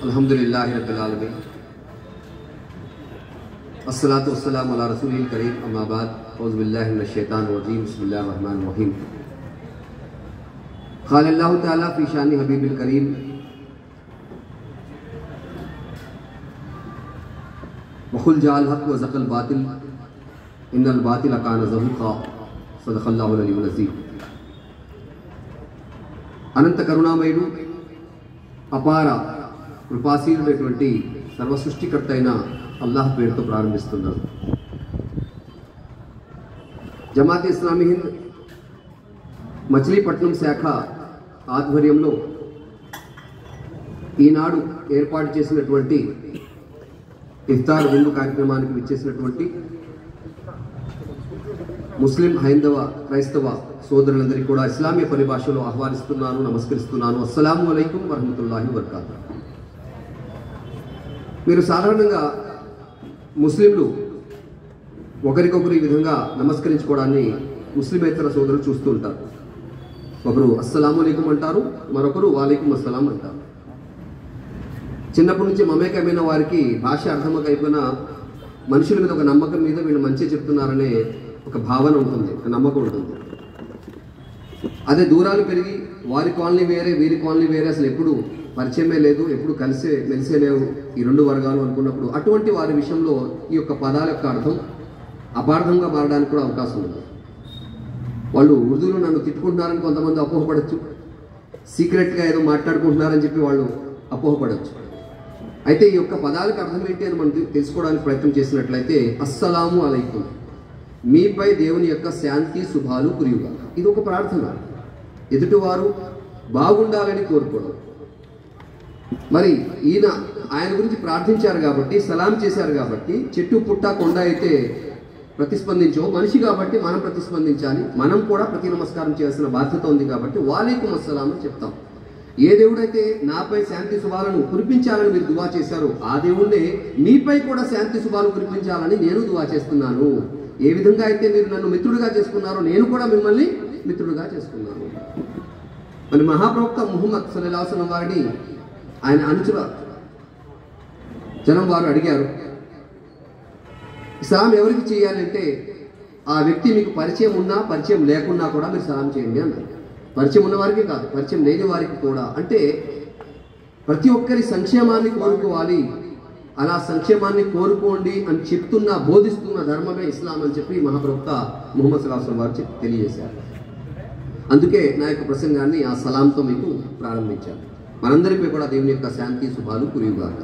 अल्हम्दुलिल्लाहि रब्बिल आलमीन अस्सलातु वस्सलामु अला रसूलिल करीम अम्मा बाद औज़ु बिल्लाहि मिनश शैतानिर रजीम बिस्मिल्लाहिर रहमानिर रहीम क़ाल अल्लाहु तआला फ़ी शानि हबीबिल करीम वक़ुल जाअल हक़ व ज़क़ल बातिल इन्नल बातिल कान ज़हूक़ा सदक़ल्लाहुल अलीयुल अज़ीम। అనంత కరుణామయుడు అపార కృపాశీలుడైనటువంటి సర్వ సృష్టికర్త అయిన అల్లాహ్ పేరుతో ప్రారంభిస్తున్నాను. జమాత్ ఇస్లామీ హింద్ మచిలీపట్నం శాఖ ఆధ్వర్యంలో ఈనాడు ఏర్పాటు చేసినటువంటి ఇఫ్తార్ విందు కార్యక్రమానికి విచ్చేసినటువంటి ముస్లిం హైందవ క్రైస్తవ సోదరులందరికీ కూడా ఇస్లామీయ పరిభాషలో ఆహ్వానిస్తున్నాను, నమస్కరిస్తున్నాను. అస్సలాము అలైకుం వరహమతుల్లాహి వబరకాతుహు. మీరు సాధారణంగా ముస్లింలు ఒకరికొకరు ఈ విధంగా నమస్కరించుకోవడాన్ని ముస్లిమేతర సోదరులు చూస్తూ ఉంటారు. ఒకరు అస్సలాము అలైకుం అంటారు, మరొకరు వాలైకుం అస్సలాం అంటారు. చిన్నప్పటి నుంచి మమేకమైన వారికి భాష అర్థమకైపోయిన మనుషుల మీద ఒక నమ్మకం మీద వీళ్ళు మంచి చెప్తున్నారనే ఒక భావన ఉంటుంది, ఒక నమ్మకం ఉంటుంది. అదే దూరాలు పెరిగి వారి కాలనీ వేరే వీరి కాలనీ వేరే, అసలు ఎప్పుడు పరిచయమే లేదు, ఎప్పుడు మెలిసే లేవు ఈ రెండు వర్గాలు అనుకున్నప్పుడు అటువంటి వారి విషయంలో ఈ యొక్క పదాల యొక్క అర్థం అపార్థంగా మారడానికి కూడా అవకాశం ఉంది. వాళ్ళు ఉర్దూలో నన్ను తిట్టుకుంటున్నారని కొంతమంది అపోహపడచ్చు, సీక్రెట్గా ఏదో మాట్లాడుకుంటున్నారని చెప్పి వాళ్ళు అపోహపడచ్చు. అయితే ఈ యొక్క పదాలకు అర్థం ఏంటి అని మనం తెలుసుకోవడానికి ప్రయత్నం చేసినట్లయితే అస్సలాము అలైకుం, మీపై దేవుని యొక్క శాంతి శుభాలు కురియుగా. ఇది ఒక ప్రార్థన, ఎదుటివారు బాగుండాలని కోరుకోవడం. మరి ఆయన గురించి ప్రార్థించారు కాబట్టి, సలాం చేశారు కాబట్టి, చెట్టు పుట్ట కొండ అయితే ప్రతిస్పందించో, మనిషి కాబట్టి మనం ప్రతిస్పందించాలి, మనం కూడా ప్రతి నమస్కారం చేయాల్సిన బాధ్యత ఉంది కాబట్టి వాలేకుం అస్సలాం అని చెప్తాం. ఏ దేవుడైతే నాపై శాంతి శుభాలను కురిపించాలని మీరు దువా చేశారో ఆ దేవుణ్ణే మీపై కూడా శాంతి శుభాలు కురిపించాలని నేను దువా చేస్తున్నాను. ఏ విధంగా అయితే మీరు నన్ను మిత్రుడిగా చేసుకున్నారో నేను కూడా మిమ్మల్ని మిత్రుడిగా చేసుకున్నాను. మరి మహాప్రవక్త ముహమ్మద్ సల్లల్లాహు అలైహి వసల్లం వారిని ఆయన అనుచర జనం వారు అడిగారు, సలాం ఎవరికి చేయాలంటే ఆ వ్యక్తి మీకు పరిచయం ఉన్నా పరిచయం లేకున్నా కూడా మీరు సలాం చేయండి అన్నారు. పరిచయం ఉన్న వారికి కాదు, పరిచయం లేని వారికి కూడా. అంటే ప్రతి ఒక్కరి సంక్షేమాన్ని కోరుకోవాలి, అలా సంక్షేమాన్ని కోరుకోండి అని బోధిస్తున్న ధర్మమే ఇస్లాం అని చెప్పి మహాప్రవక్త ముహమ్మద్ సల్లల్లాహు అలైహి వసల్లం వారు తెలియజేశారు. అందుకే నా యొక్క ప్రసంగాన్ని ఆ సలాంతో మీకు ప్రారంభించాను. మనందరిపై కూడా దేవుని యొక్క శాంతి శుభాలు కురియుగాక.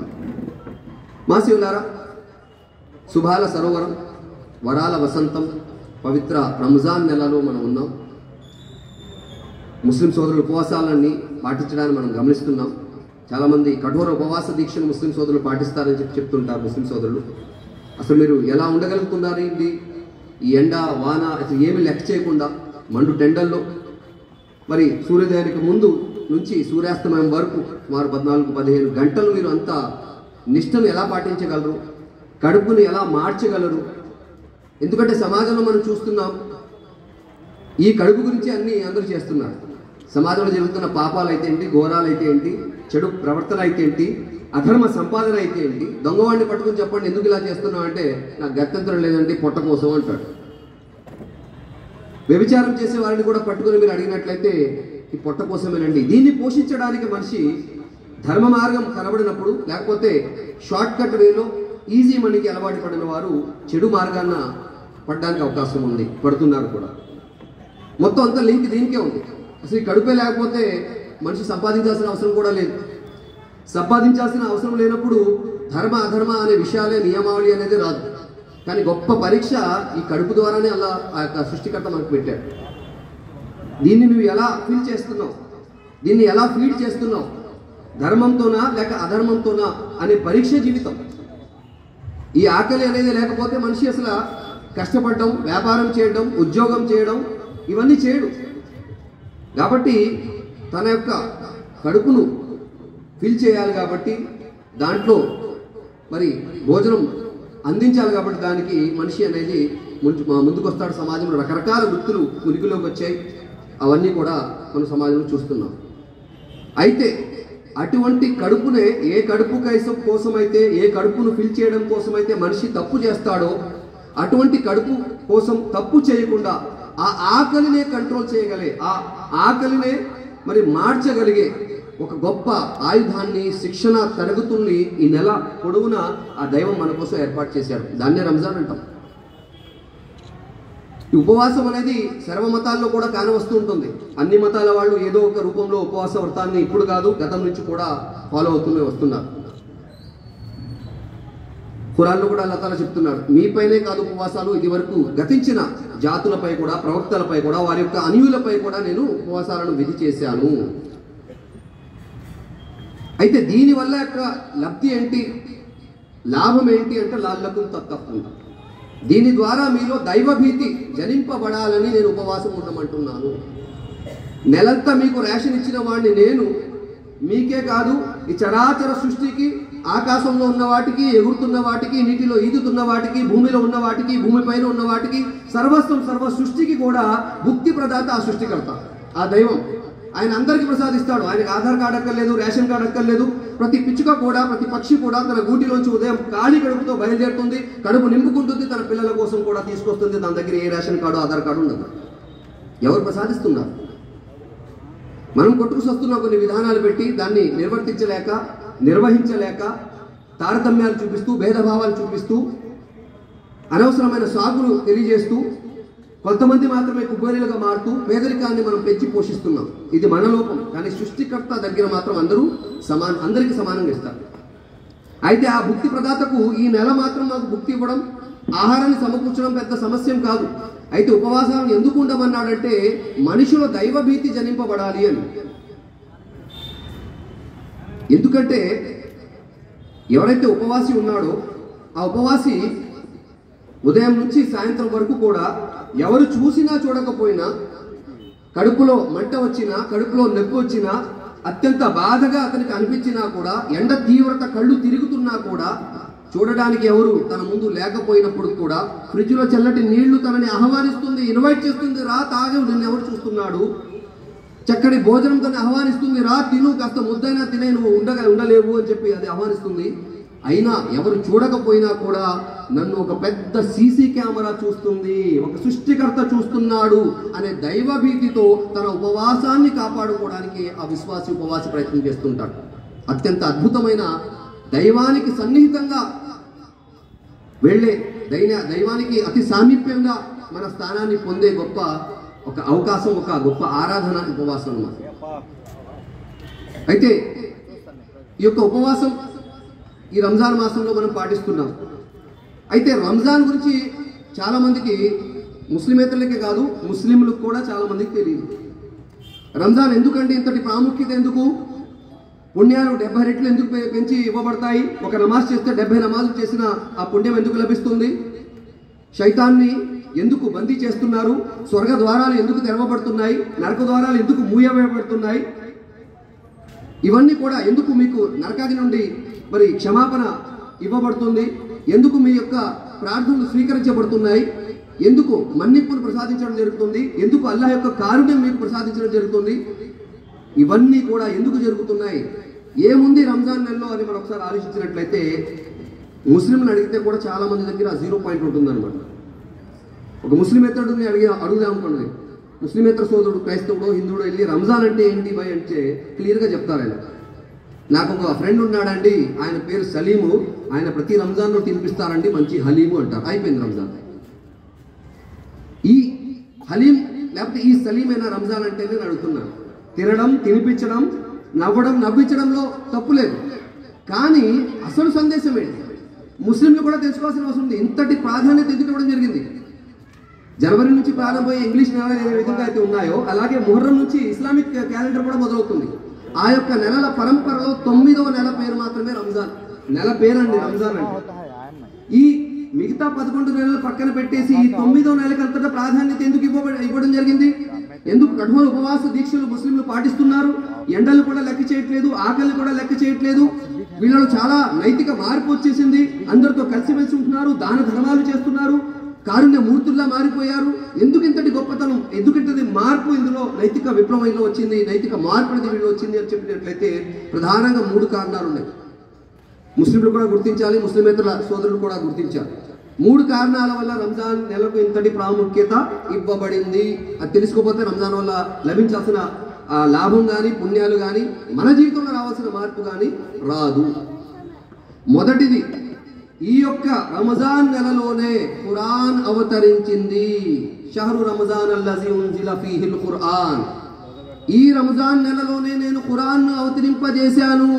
మా శివులారా, శుభాల సరోవరం, వరాల వసంతం, పవిత్ర రంజాన్ నెలలో మనం ఉన్నాం. ముస్లిం సోదరులు ఉపవాసాలన్నీ పాటించడాన్ని మనం గమనిస్తున్నాం. చాలామంది కఠోర ఉపవాస దీక్షను ముస్లిం సోదరులు పాటిస్తారని చెప్తుంటారు. ముస్లిం సోదరులు అసలు మీరు ఎలా ఉండగలుగుతున్నారు ఏంటి, ఈ ఎండ వాన అసలు ఏమి లెక్క చేయకుండా మండు టెండల్లో మరి సూర్యోదయానికి ముందు నుంచి సూర్యాస్తమయం వరకు సుమారు 14-15 గంటలు మీరు అంత నిష్టను ఎలా పాటించగలరు, కడుపుని ఎలా మార్చగలరు? ఎందుకంటే సమాజంలో మనం చూస్తున్నాం, ఈ కడుపు గురించి అన్నీ అందరూ చేస్తున్నారు. సమాజంలో జరుగుతున్న పాపాలు అయితే ఏంటి, ఘోరాలు అయితే ఏంటి, చెడు ప్రవర్తన అయితే ఏంటి, అధర్మ సంపాదన అయితే ఏంటి. దొంగవాడిని పట్టుకుని చెప్పండి ఎందుకు ఇలా చేస్తున్నావు అంటే నాకు గత్యంతరం లేదండి పొట్ట కోసం అంటాడు. వ్యభిచారం చేసే వారిని కూడా పట్టుకుని మీరు అడిగినట్లయితే ఈ పొట్ట కోసమేనండి. దీన్ని పోషించడానికి మనిషి ధర్మ మార్గం కనబడినప్పుడు, లేకపోతే షార్ట్ కట్ వేలో ఈజీ మనీకి అలవాటు పడిన వారు చెడు మార్గాన్న పడడానికి అవకాశం ఉంది, పడుతున్నారు కూడా. మొత్తం అంతా లింక్ దీనికే ఉంది. అసలు ఈ కడుపే లేకపోతే మనిషి సంపాదించాల్సిన అవసరం కూడా లేదు. సంపాదించాల్సిన అవసరం లేనప్పుడు ధర్మ అధర్మ అనే విషయాలే నియమావళి అనేది రాదు. కానీ గొప్ప పరీక్ష ఈ కడుపు ద్వారానే అలా ఆ యొక్క సృష్టికర్త మనకు పెట్టాడు. దీన్ని నువ్వు ఎలా ఫీల్ చేస్తున్నావు, దీన్ని ఎలా ఫీడ్ చేస్తున్నావు, ధర్మంతోనా లేక అధర్మంతోనా అనే పరీక్ష జీవితం. ఈ ఆకలి అనేది లేకపోతే మనిషి అసలు కష్టపడడం, వ్యాపారం చేయడం, ఉద్యోగం చేయడం ఇవన్నీ చేయడు. కాబట్టి తన యొక్క కడుపును ఫిల్ చేయాలి కాబట్టి, దాంట్లో మరి భోజనం అందించాలి కాబట్టి దానికి మనిషి అనేది ముందుకు వస్తాడు. సమాజంలో రకరకాల వృత్తులు ఉనికిలోకి వచ్చాయి. అవన్నీ కూడా మన సమాజంలో చూస్తున్నాం. అయితే అటువంటి కడుపునే ఏ కడుపు కోసమైతే, ఏ కడుపును ఫిల్ చేయడం కోసమైతే మనిషి తప్పు చేస్తాడో అటువంటి కడుపు కోసం తప్పు చేయకుండా ఆ ఆకలినే కంట్రోల్ చేయగలిగే, ఆ ఆకలినే మరి మార్చగలిగే ఒక గొప్ప ఆయుధాన్ని, శిక్షణ తరగతుల్ని ఈ నెల పొడవునా ఆ దైవం మన కోసం ఏర్పాటు చేశాడు. దాన్నే రంజాన్ అంటాం. ఈ ఉపవాసం అనేది సర్వ మతాల్లో కూడా కానవస్తూ ఉంటుంది. అన్ని మతాల వాళ్ళు ఏదో ఒక రూపంలో ఉపవాస వ్రతాన్ని ఇప్పుడు కాదు, గతం నుంచి కూడా ఫాలో అవుతూనే వస్తున్నారు. ఖురాన్లో కూడా అల్లాహ్ తాలా చెప్తున్నాడు, మీపైనే కాదు ఉపవాసాలు, ఇది వరకు గతించిన జాతులపై కూడా, ప్రవక్తలపై కూడా, వారి యొక్క అనుయులపై కూడా నేను ఉపవాసాలను విధి చేశాను. అయితే దీనివల్ల యొక్క లబ్ధి ఏంటి, లాభం ఏంటి అంటే లఅల్లకుం తత్తఖూన్, దీని ద్వారా మీలో దైవభీతి జనింపబడాలని నేను ఉపవాసం ఉండమంటున్నాను. నెలంతా మీకు రేషన్ ఇచ్చిన వాడిని నేను, మీకే కాదు ఈ చరాచర సృష్టికి, ఆకాశంలో ఉన్న వాటికి, ఎగురుతున్న వాటికి, నీటిలో ఈదుతున్న వాటికి, భూమిలో ఉన్న వాటికి, భూమిపైన ఉన్న వాటికి, సర్వస్వం సర్వ సృష్టికి కూడా భుక్తి ప్రదాత ఆ సృష్టికర్త, ఆ దైవం. ఆయన అందరికీ ప్రసాదిస్తాడు. ఆయనకు ఆధార్ కార్డు అక్కర్లేదు, రేషన్ కార్డు అక్కర్లేదు. ప్రతి పిచ్చుక కూడా, ప్రతి పక్షి కూడా తన గూటిలోంచి ఉదయం ఖాళీ కడుపుతో బయలుదేరుతుంది, కడుపు నింపుకుంటుంది, తన పిల్లల కోసం కూడా తీసుకొస్తుంది. తన దగ్గర ఏ రేషన్ కార్డు, ఆధార్ కార్డు ఉండదు. ఎవరు ప్రసాదిస్తున్నారు? మనం కొట్టుకుసొస్తున్న కొన్ని విధానాలు పెట్టి దాన్ని నిర్వర్తించలేక, నిర్వహించలేక, తారతమ్యాలు చూపిస్తూ, భేదభావాలు చూపిస్తూ, అనవసరమైన సాగులు తెలియజేస్తూ, కొంతమంది మాత్రమే కుబేరులుగా మారుతూ పేదరికాన్ని మనం పెంచి పోషిస్తున్నాం. ఇది మన లోపం. కానీ సృష్టికర్త దగ్గర మాత్రం అందరికీ సమానంగా ఇస్తారు. అయితే ఆ భుక్తి ప్రదాతకు ఈ నెల మాత్రం మాకు భుక్తి ఇవ్వడం, ఆహారాన్ని సమకూర్చడం పెద్ద సమస్యం కాదు. అయితే ఉపవాసాలను ఎందుకు ఉండమన్నాడంటే మనుషుల దైవభీతి జనింపబడాలి అని. ఎందుకంటే ఎవరైతే ఉపవాసి ఉన్నాడో ఆ ఉపవాసి ఉదయం నుంచి సాయంత్రం వరకు కూడా ఎవరు చూసినా చూడకపోయినా, కడుపులో మంట వచ్చినా, కడుపులో నొప్పి వచ్చినా, అత్యంత బాధగా అతనికి అనిపించినా కూడా, ఎండ తీవ్రత కళ్ళు తిరుగుతున్నా కూడా, చూడడానికి ఎవరు తన ముందు లేకపోయినప్పుడు కూడా ఫ్రిడ్జ్లో చల్లటి నీళ్లు తనని ఆహ్వానిస్తుంది, ఇన్వైట్ చేస్తుంది, రా తాగే, నిన్ను ఎవరు చూస్తున్నాడు. చక్కటి భోజనం తనని ఆహ్వానిస్తుంది, రా తిను, కాస్త ముద్దైనా తినే, నువ్వు ఉండలేవు అని చెప్పి అది ఆహ్వానిస్తుంది. అయినా ఎవరు చూడకపోయినా కూడా నన్ను ఒక పెద్ద సీసీ కెమెరా చూస్తుంది, ఒక సృష్టికర్త చూస్తున్నాడు అనే దైవభీతితో తన ఉపవాసాన్ని కాపాడుకోవడానికి ఆ విశ్వాసి ఉపవాసి ప్రయత్నం చేస్తుంటాడు. అత్యంత అద్భుతమైన, దైవానికి సన్నిహితంగా వెళ్ళే, దైవానికి అతి సామీప్యంగా మన స్థానాన్ని పొందే గొప్ప ఒక అవకాశం, ఒక గొప్ప ఆరాధన ఉపవాసం అన్నమాట. అయితే ఈ యొక్క ఉపవాసం ఈ రంజాన్ మాసంలో మనం పాటిస్తున్నాం. అయితే రంజాన్ గురించి చాలామందికి, ముస్లిమేతరులకే కాదు ముస్లింలకు కూడా చాలామందికి తెలియదు. రంజాన్ ఎందుకంటే ఇంతటి ప్రాముఖ్యత ఎందుకు, పుణ్యాలు 70 రెట్లు ఎందుకు పెంచి ఇవ్వబడతాయి, ఒక నమాజ్ చేస్తే 70 నమాజులు చేసిన ఆ పుణ్యం ఎందుకు లభిస్తుంది, శైతాన్ని ఎందుకు బందీ చేస్తున్నారు, స్వర్గ ద్వారాలు ఎందుకు తెరవబడుతున్నాయి, నరక ద్వారాలు ఎందుకు మూయబడుతున్నాయి, ఇవన్నీ కూడా ఎందుకు మీకు నరకాది నుండి మరి క్షమాపణ ఇవ్వబడుతుంది, ఎందుకు మీ యొక్క ప్రార్థనలు స్వీకరించబడుతున్నాయి, ఎందుకు మన్నిప్పును ప్రసాదించడం జరుగుతుంది, ఎందుకు అల్లాహ్ యొక్క కారుణ్యం మీకు ప్రసాదించడం జరుగుతుంది, ఇవన్నీ కూడా ఎందుకు జరుగుతున్నాయి, ఏముంది రంజాన్ నెలలో అని మనం ఒకసారి ఆలోచించినట్లయితే ముస్లింలను అడిగితే కూడా చాలా మంది దగ్గర 0 పాయింట్ ఉంటుందన్నమాట. ఒక ముస్లిమేతరుడిని అడుగుదాం అనుకోండి, ముస్లిమేతర సోదరుడు క్రైస్తవుడో హిందువుడో వెళ్ళి రంజాన్ అంటే ఏంటి భయ్ అంటే క్లియర్గా చెప్తారు. ఆయన, నాకు ఒక ఫ్రెండ్ ఉన్నాడండి, ఆయన పేరు సలీము, ఆయన ప్రతి రంజాన్లో తినిపిస్తారండి మంచి హలీము అంటారు. అయిపోయింది రంజాన్. ఈ హలీం లేకపోతే ఈ సలీమైనా రంజాన్ అంటే నేను అడుగుతున్నాను. తినడం, తినిపించడం, నవ్వడం, నవ్వించడంలో తప్పు లేదు. కానీ అసలు సందేశం ఏంటి ముస్లింలు కూడా తెలుసుకోవాల్సిన అవసరం ఉంది. ఇంతటి ప్రాధాన్యత ఎందుకు ఇవ్వడం జరిగింది? జనవరి నుంచి ప్రారంభమయ్యే ఇంగ్లీష్ నెలలు ఏ విధంగా అయితే ఉన్నాయో అలాగే ముహర్రం నుంచి ఇస్లామిక్ క్యాలెండర్ కూడా మొదలవుతుంది. ఆ యొక్క నెలల పరంపరలో 9వ నెల పేరు మాత్రమే రంజాన్. నెల పేరండి రంజాన్ అంటే. ఈ మిగతా 11 నెలలు పక్కన పెట్టేసి ఈ 9వ నెలకు అంతటా ప్రాధాన్యత ఎందుకు ఇవ్వడం జరిగింది? ఎందుకు కఠోర ఉపవాస దీక్షలు ముస్లింలు పాటిస్తున్నారు? ఎండలు కూడా లెక్క చేయట్లేదు, ఆకలి కూడా లెక్క చేయట్లేదు. వీళ్ళలో చాలా నైతిక మార్పు వచ్చేసింది. అందరితో కలిసిమెలిసి ఉంటున్నారు, దాన ధర్మాలు చేస్తున్నారు, కారుణ్య మూర్తుల్లా మారిపోయారు. ఎందుకు ఇంతటి గొప్పతనం, ఎందుకంటే మార్పు ఇందులో నైతిక విప్లవంలో వచ్చింది, నైతిక మార్పు అనేది వీళ్ళు వచ్చింది అని చెప్పినట్లయితే ప్రధానంగా 3 కారణాలు ఉన్నాయి. ముస్లింలు కూడా గుర్తించాలి, ముస్లిమేతర సోదరులు కూడా గుర్తించాలి. 3 కారణాల వల్ల రంజాన్ నెలకు ఇంతటి ప్రాముఖ్యత ఇవ్వబడింది. అది తెలుసుకోకపోతే రంజాన్ వల్ల లభించాల్సిన లాభం కానీ పుణ్యాలు కానీ మన జీవితంలో రావాల్సిన మార్పు కానీ రాదు. మొదటిది, ఈ యొక్క రంజాన్ నెలలోనే ఖురాన్ అవతరించింది. షహరు రంజాన్ అల్లజీ ఉన్జిల ఫీహిల్ ఖురాన్. ఈ రంజాన్ నెలలోనే నేను ఖురాన్ను అవతరింపజేశాను.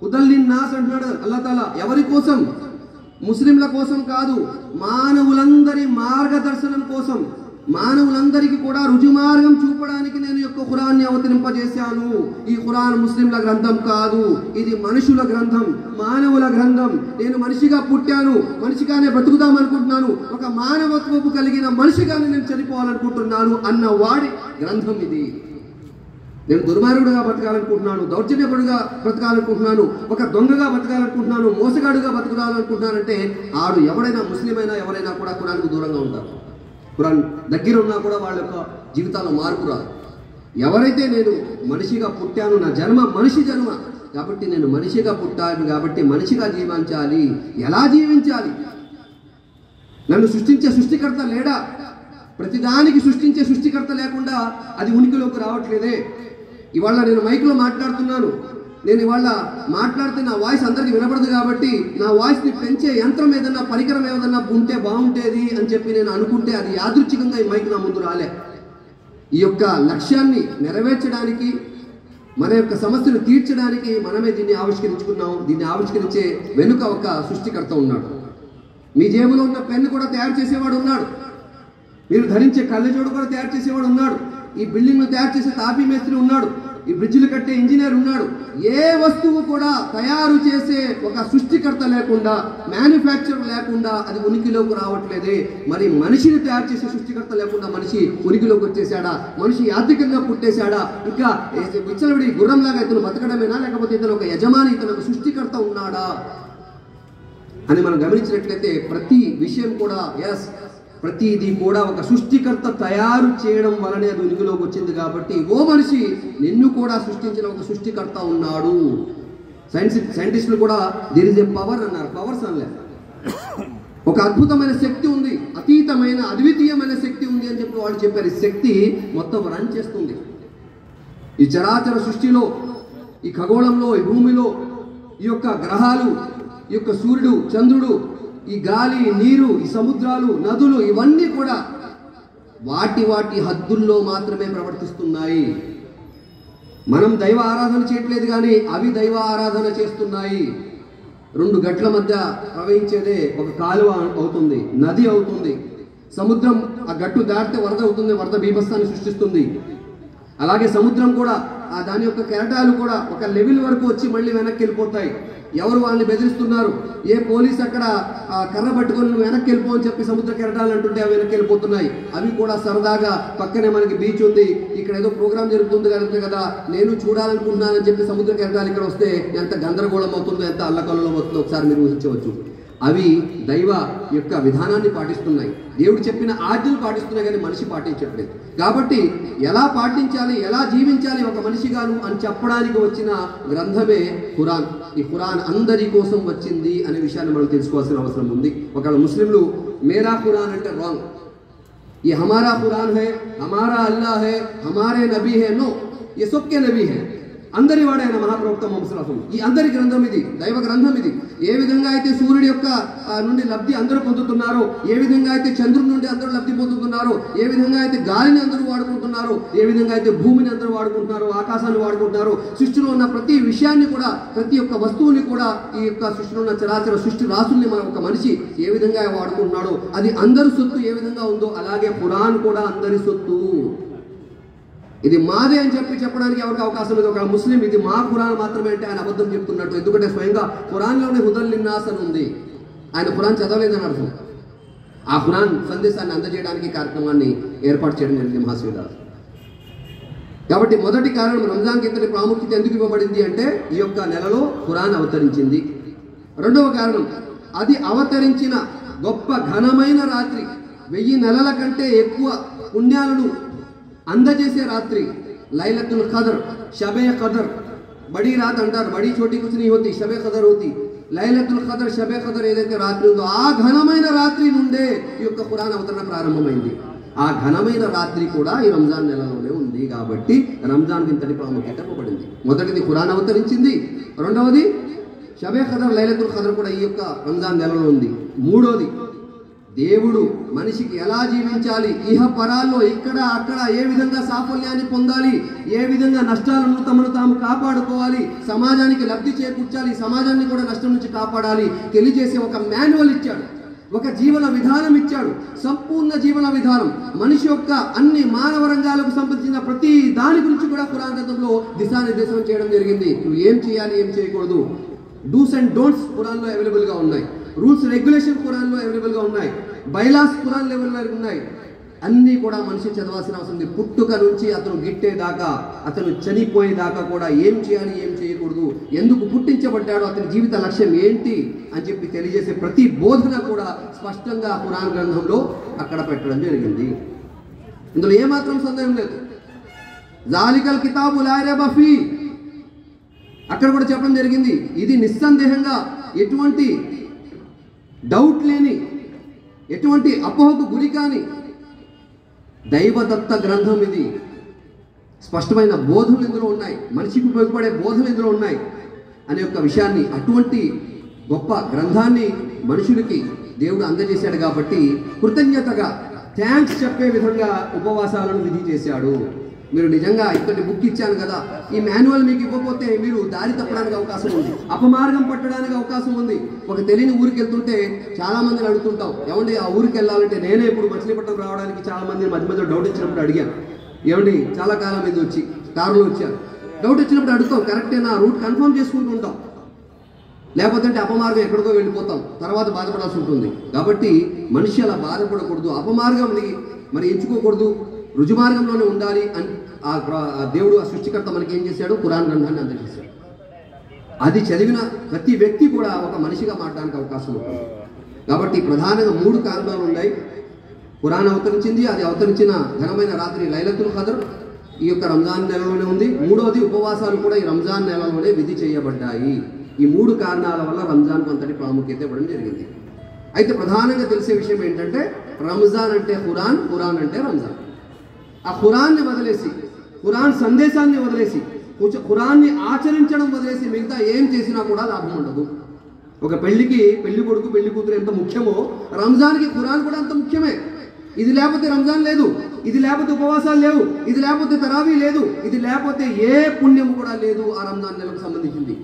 హుదల్లిన్నాస్ అంటున్నాడు అల్లాహ్ తాలా. ఎవరి కోసం? ముస్లింల కోసం కాదు, మానవులందరి మార్గదర్శనం కోసం, మానవులందరికీ కూడా రుజుమార్గం చూపడానికి నేను యొక్క ఖురాన్ని అవతరింపజేశాను. ఈ ఖురాన్ ముస్లింల గ్రంథం కాదు, ఇది మనుషుల గ్రంథం, మానవుల గ్రంథం. నేను మనిషిగా పుట్టాను, మనిషిగానే బ్రతుకుదాం అనుకుంటున్నాను, ఒక మానవత్వపు కలిగిన మనిషిగానే నేను చనిపోవాలనుకుంటున్నాను అన్న వాడి గ్రంథం ఇది. నేను దుర్మార్గుడుగా బతకాలనుకుంటున్నాను, దౌర్జన్యకుడుగా బ్రతకాలనుకుంటున్నాను, ఒక దొంగగా బతకాలనుకుంటున్నాను, మోసగాడుగా బతకాలనుకుంటున్నానంటే ఆడు ఎవడైనా ముస్లిమైనా ఎవరైనా కూడా ఖురాన్కు దూరంగా ఉంటారు. ఖురాన్ దగ్గర ఉన్నా కూడా వాళ్ళ యొక్క జీవితాల్లో మార్పు రాదు. ఎవరైతే నేను మనిషిగా పుట్టాను, నా జన్మ మనిషి జన్మ కాబట్టి నేను మనిషిగా పుట్టాను కాబట్టి మనిషిగా జీవించాలి. ఎలా జీవించాలి? నన్ను సృష్టించే సృష్టికర్త లేడా? ప్రతిదానికి సృష్టించే సృష్టికర్త లేకుండా అది ఉనికిలోకి రావట్లేదే. ఇవాళ నేను మైక్లో మాట్లాడుతున్నాను, నేను ఇవాళ మాట్లాడితే నా వాయిస్ అందరికీ వినపడదు కాబట్టి నా వాయిస్ని పెంచే యంత్రం ఏదన్నా పరికరం ఏదన్నా ఉంటే బాగుంటేది అని చెప్పి నేను అనుకుంటే అది యాదృచ్ఛికంగా ఈ మైక్ నా ముందు రాలే. ఈ యొక్క లక్ష్యాన్ని నెరవేర్చడానికి, మన యొక్క సమస్యను తీర్చడానికి మనమే దీన్ని ఆవిష్కరించుకున్నాం. దీన్ని ఆవిష్కరించే వెనుక ఒక సృష్టికర్త ఉన్నాడు. మీ జేబులో ఉన్న పెన్ను కూడా తయారు చేసేవాడు ఉన్నాడు, మీరు ధరించే కళ్ళజోడు కూడా తయారు చేసేవాడు ఉన్నాడు, ఈ బిల్డింగ్ను తయారు చేసే తాపీ మేస్త్రి ఉన్నాడు, ఈ బ్రిడ్జిలు కట్టే ఇంజనీర్ ఉన్నాడు. ఏ వస్తువు కూడా తయారు చేసే ఒక సృష్టికర్త లేకుండా, మ్యానుఫ్యాక్చర్ లేకుండా అది ఉనికిలోకి రావట్లేదే. మరి మనిషిని తయారు చేసే సృష్టికర్త లేకుండా మనిషి ఉనికిలోకి వచ్చేసాడా? మనిషి యాత్రికంగా పుట్టేశాడా? ఇంకా విచ్చలవిడి గుర్రంలాగా ఇతను బతకడమేనా, లేకపోతే ఇతను ఒక యజమాని, ఇతను ఒక సృష్టికర్త ఉన్నాడా అని మనం గమనించినట్లయితే ప్రతి విషయం కూడా ప్రతిదీ కూడా ఒక సృష్టికర్త తయారు చేయడం వలనే అది ఉనికిలోకి వచ్చింది. కాబట్టి ఓ మనిషి, నిన్ను కూడా సృష్టించిన ఒక సృష్టికర్త ఉన్నాడు. సైంటిస్టులు కూడా దేర్ ఇస్ ఏ పవర్ అన్నారు, పవర్స్ అనలేదు. ఒక అద్భుతమైన శక్తి ఉంది, అతీతమైన అద్వితీయమైన శక్తి ఉంది అని చెప్పి వాళ్ళు చెప్పారు. ఈ శక్తి మొత్తం రన్ చేస్తుంది ఈ చరాచర సృష్టిలో, ఈ ఖగోళంలో, ఈ భూమిలో, ఈ యొక్క గ్రహాలు, ఈ యొక్క సూర్యుడు, చంద్రుడు, ఈ గాలి, నీరు, ఈ సముద్రాలు, నదులు, ఇవన్నీ కూడా వాటి వాటి హద్దుల్లో మాత్రమే ప్రవర్తిస్తున్నాయి. మనం దైవ ఆరాధన చేయట్లేదు కానీ అవి దైవ ఆరాధన చేస్తున్నాయి. 2 గట్ల మధ్య ప్రవహించేదే ఒక కాలువ అవుతుంది, నది అవుతుంది. సముద్రం ఆ గట్టు దాటితే వరద అవుతుంది, వరద బీభత్సాన్ని సృష్టిస్తుంది. అలాగే సముద్రం కూడా దాని యొక్క కెరటాలు కూడా ఒక లెవెల్ వరకు వచ్చి మళ్ళీ వెనక్కి వెళ్ళిపోతాయి. ఎవరు వాళ్ళని బెదిరిస్తున్నారు? ఏ పోలీస్ అక్కడ కర్ర పట్టుకొని నువ్వు వెనక్కి వెళ్ళిపో అని చెప్పి సముద్ర కెరటాలు అంటుంటే అవి వెనక్కి వెళ్ళిపోతున్నాయి. అవి కూడా సరదాగా పక్కనే మనకి బీచ్ ఉంది, ఇక్కడ ఏదో ప్రోగ్రామ్ జరుగుతుంది కదా, నేను చూడాలనుకుంటున్నానని చెప్పి సముద్ర కెరటాలు ఇక్కడ వస్తే ఎంత గందరగోళం అవుతుందో, ఎంత అల్లకల్లోలం అవుతుందో ఒకసారి మీరు ఊహించవచ్చు. అవి దైవ యొక్క విధానాన్ని పాటిస్తున్నాయి, దేవుడు చెప్పిన ఆజ్ఞలు పాటిస్తున్నాయి కానీ మనిషి పాటించట్లేదు. కాబట్టి ఎలా పాటించాలి, ఎలా జీవించాలి ఒక మనిషిగాను అని చెప్పడానికి వచ్చిన గ్రంథమే ఖురాన్. ఈ ఖురాన్ అందరి కోసం వచ్చింది అనే విషయాన్ని మనం తెలుసుకోవాల్సిన అవసరం ఉంది. ఒకవేళ ముస్లింలు మేరా ఖురాన్ అంటే రాంగ్, ये हमारा कुरान है, हमारा अल्लाह है, हमारे नबी है, नो, ये सबके नबी है, అందరి వాడైన మహాప్రవక్త ముహమ్మద్ సల్లల్లాహు అలైహి వసల్లం. ఈ అందరి గ్రంథం ఇది, దైవ గ్రంథం ఇది. ఏ విధంగా అయితే సూర్యుడి యొక్క నుండి లబ్ధి అందరూ పొందుతున్నారో, ఏ విధంగా అయితే చంద్రుడి నుండి అందరూ లబ్ధి పొందుతున్నారో, ఏ విధంగా అయితే గాలిని అందరూ వాడుకుంటున్నారో, ఏ విధంగా అయితే భూమిని అందరూ వాడుకుంటున్నారో, ఆకాశాన్ని వాడుకుంటున్నారో, సృష్టిలో ఉన్న ప్రతి విషయాన్ని కూడా, ప్రతి ఒక్క వస్తువుని కూడా, ఈ యొక్క సృష్టిలో ఉన్న చరాచర సృష్టి రాసుల్ని మన ఒక మనిషి ఏ విధంగా వాడుకుంటున్నాడో అది అందరి సొత్తు ఏ విధంగా ఉందో అలాగే ఖురాన్ కూడా అందరి సొత్తు. ఇది మాదే అని చెప్పడానికి ఎవరికి అవకాశం లేదు. ఒక ముస్లిం ఇది మా ఖురాన్ మాత్రమే అంటే ఆయన అబద్ధం చెప్తున్నట్టు. ఎందుకంటే స్వయంగా ఖురాన్లోనే హుదల్ లిన్నాస్ అని ఉంది. ఆయన ఖురాన్ చదవలేదని అర్థం. ఆ ఖురాన్ సందేశాన్ని అందజేయడానికి కార్యక్రమాన్ని ఏర్పాటు చేయడం జరిగింది మహాశివుడు. కాబట్టి మొదటి కారణం రంజాన్కి ఇంతటి ప్రాముఖ్యత ఎందుకు ఇవ్వబడింది అంటే ఈ యొక్క నెలలో ఖురాన్ అవతరించింది. రెండవ కారణం, అది అవతరించిన గొప్ప ఘనమైన రాత్రి, 1000 నెలల కంటే ఎక్కువ పుణ్యాలను అందజేసే రాత్రి లైలతుల్ ఖదర్, షబే ఖదర్. బడి రాత్ అంటారు, బడి చోటి కుచ్ నీ హోతి, షబే ఖదర్ హోతి. లైలతుల్ ఖదర్, షబే ఖదర్ ఏదైతే రాత్రి ఉందో ఆ ఘనమైన రాత్రి నుండే ఈ యొక్క ఖురాన్ అవతరణ ప్రారంభమైంది. ఆ ఘనమైన రాత్రి కూడా ఈ రంజాన్ నెలలోనే ఉంది కాబట్టి రంజాన్కి ఇంతటి ప్రాముఖ్యత ఇవ్వబడింది. మొదటిది ఖురాన్ అవతరించింది, రెండవది షబే ఖదర్, లైలతుల్ ఖదర్ కూడా ఈ యొక్క రంజాన్ నెలలో ఉంది. మూడోది దేవుడు మనిషికి ఎలా జీవించాలి, ఇహ పరాల్లో ఇక్కడ అక్కడ ఏ విధంగా సాఫల్యాన్ని పొందాలి, ఏ విధంగా నష్టాలను తమను తాము కాపాడుకోవాలి, సమాజానికి లబ్ధి చేకూర్చాలి, సమాజాన్ని కూడా నష్టం నుంచి కాపాడాలి తెలియజేసే ఒక మాన్యువల్ ఇచ్చాడు, ఒక జీవన విధానం ఇచ్చాడు. సంపూర్ణ జీవన విధానం మనిషి యొక్క అన్ని మానవ రంగాలకు సంబంధించిన ప్రతి దాని గురించి కూడా ఖురాన్ గ్రంథంలో దిశానిర్దేశం చేయడం జరిగింది. నువ్వు ఏం చేయాలి, ఏం చేయకూడదు, డూస్ అండ్ డోంట్స్ ఖురాన్లో అవైలబుల్గా ఉన్నాయి, రూల్స్ రెగ్యులేషన్ ఖురాన్లో అవైలబుల్గా ఉన్నాయి, బైలాస్ ఖురాన్ లెవెల్లో ఉన్నాయి. అన్నీ కూడా మనిషి చదవాల్సిన అవసరం ఉంది. పుట్టుక నుంచి అతను గిట్టేదాకా, అతను చనిపోయేదాకా కూడా ఏం చేయాలి, ఏం చేయకూడదు, ఎందుకు పుట్టించబడ్డాడు, అతని జీవిత లక్ష్యం ఏంటి అని చెప్పి తెలియజేసే ప్రతి బోధన కూడా స్పష్టంగా ఖురాన్ గ్రంథంలో అక్కడ పెట్టడం జరిగింది. ఇందులో ఏమాత్రం సందేహం లేదు. జాలికల్ కితాబు లా రైబ ఫీ, అక్కడ కూడా చెప్పడం జరిగింది. ఇది నిస్సందేహంగా ఎటువంటి డౌట్ లేని, ఎటువంటి అపోహకు గురి కాని దైవదత్త గ్రంథం ఇది. స్పష్టమైన బోధనలు ఇందులో ఉన్నాయి, మనిషికి ఉపయోగపడే బోధనలు ఇందులో ఉన్నాయి అనే ఒక విషయాన్ని, అటువంటి గొప్ప గ్రంథాన్ని మనుషులకి దేవుడు అందజేశాడు కాబట్టి కృతజ్ఞతగా థ్యాంక్స్ చెప్పే విధంగా ఉపవాసాలను విధి చేశాడు. మీరు నిజంగా ఇక్కడి బుక్ ఇచ్చాను కదా, ఈ మాన్యువల్ మీకు ఇవ్వకపోతే మీరు దారి తప్పడానికి అవకాశం ఉంది, అపమార్గం పట్టడానికి అవకాశం ఉంది. ఒక తెలియని ఊరికి వెళ్తుంటే చాలా మందిని అడుగుతుంటాం, ఏమండి ఆ ఊరికి వెళ్ళాలంటే, నేనే ఇప్పుడు మచిలీపట్నం రావడానికి చాలా మందిని మధ్య మధ్యలో డౌట్ ఇచ్చినప్పుడు అడిగాను, ఏమండి చాలా కాలం మీద వచ్చి కారులో వచ్చారు, డౌట్ వచ్చినప్పుడు అడుగుతాం, కరెక్టేనా రూట్ కన్ఫర్మ్ చేసుకుంటూ ఉంటాం, లేకపోతే అపమార్గం ఎక్కడికో వెళ్ళిపోతాం, తర్వాత బాధపడాల్సి ఉంటుంది. కాబట్టి మనిషి అలా బాధపడకూడదు, అపమార్గం మరి ఎంచుకోకూడదు, రుజుమార్గంలోనే ఉండాలి అని ఆ దేవుడు, ఆ సృష్టికర్త మనకి ఏం చేశాడు, ఖురాన్ గ్రంథాన్ని అందజేశాడు. అది చదివిన ప్రతి వ్యక్తి కూడా ఒక మనిషిగా మారడానికి అవకాశం ఉంటుంది. కాబట్టి ప్రధానంగా 3 కారణాలు ఉన్నాయి. ఖురాన్ అవతరించింది, అది అవతరించిన ఘనమైన రాత్రి లైలతుల్ ఖదర్ ఈ యొక్క రంజాన్ నెలలోనే ఉంది. మూడవది ఉపవాసాలు కూడా ఈ రంజాన్ నెలలోనే విధి చేయబడ్డాయి. ఈ 3 కారణాల వల్ల రంజాన్కు అంతటి ప్రాముఖ్యత ఇవ్వడం జరిగింది. అయితే ప్రధానంగా తెలిసే విషయం ఏంటంటే, రంజాన్ అంటే ఖురాన్, ఖురాన్ అంటే రంజాన్. ఆ ఖురాన్ని వదిలేసి, ఖురాన్ సందేశాన్ని వదిలేసి, ఖురాన్ని ఆచరించడం వదిలేసి మిగతా ఏం చేసినా కూడా లాభం ఉండదు. ఒక పెళ్లికి పెళ్లి కొడుకు పెళ్లి కూతురు ఎంత ముఖ్యమో, రంజాన్కి ఖురాన్ కూడా అంత ముఖ్యమే. ఇది లేకపోతే రంజాన్ లేదు, ఇది లేకపోతే ఉపవాసాలు లేవు, ఇది లేకపోతే తరావీ లేదు, ఇది లేకపోతే ఏ పుణ్యం కూడా లేదు ఆ రంజాన్ నెలకు సంబంధించింది.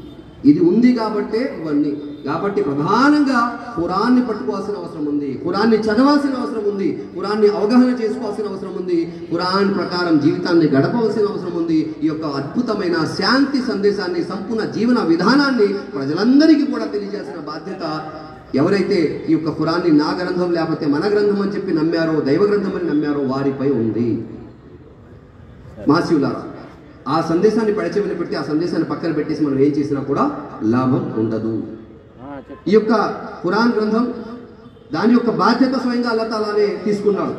ఇది ఉంది కాబట్టే ఇవన్నీ. కాబట్టి ప్రధానంగా ఖురాన్ని పట్టుకోవాల్సిన అవసరం ఉంది, ఖురాన్ని చదవాల్సిన అవసరం ఉంది, ఖురాన్ని అవగాహన చేసుకోవాల్సిన అవసరం ఉంది, ఖురాన్ ప్రకారం జీవితాన్ని గడపవలసిన అవసరం ఉంది. ఈ యొక్క అద్భుతమైన శాంతి సందేశాన్ని, సంపూర్ణ జీవన విధానాన్ని ప్రజలందరికీ కూడా తెలియజేయాల్సిన బాధ్యత ఎవరైతే ఈ యొక్క ఖురాన్ని నా గ్రంథం లేకపోతే మన గ్రంథం అని చెప్పి నమ్మారో, దైవ గ్రంథం అని నమ్మారో వారిపై ఉంది. మాసియులారా, ఆ సందేశాన్ని పడచెవిన పెట్టి ఆ సందేశాన్ని పక్కన పెట్టేసి మనం ఏం చేసినా కూడా లాభం ఉండదు. ఈ యొక్క ఖురాన్ గ్రంథం దాని యొక్క బాధ్యత స్వయంగా అల్లాహ్ తాలానే తీసుకున్నాడు.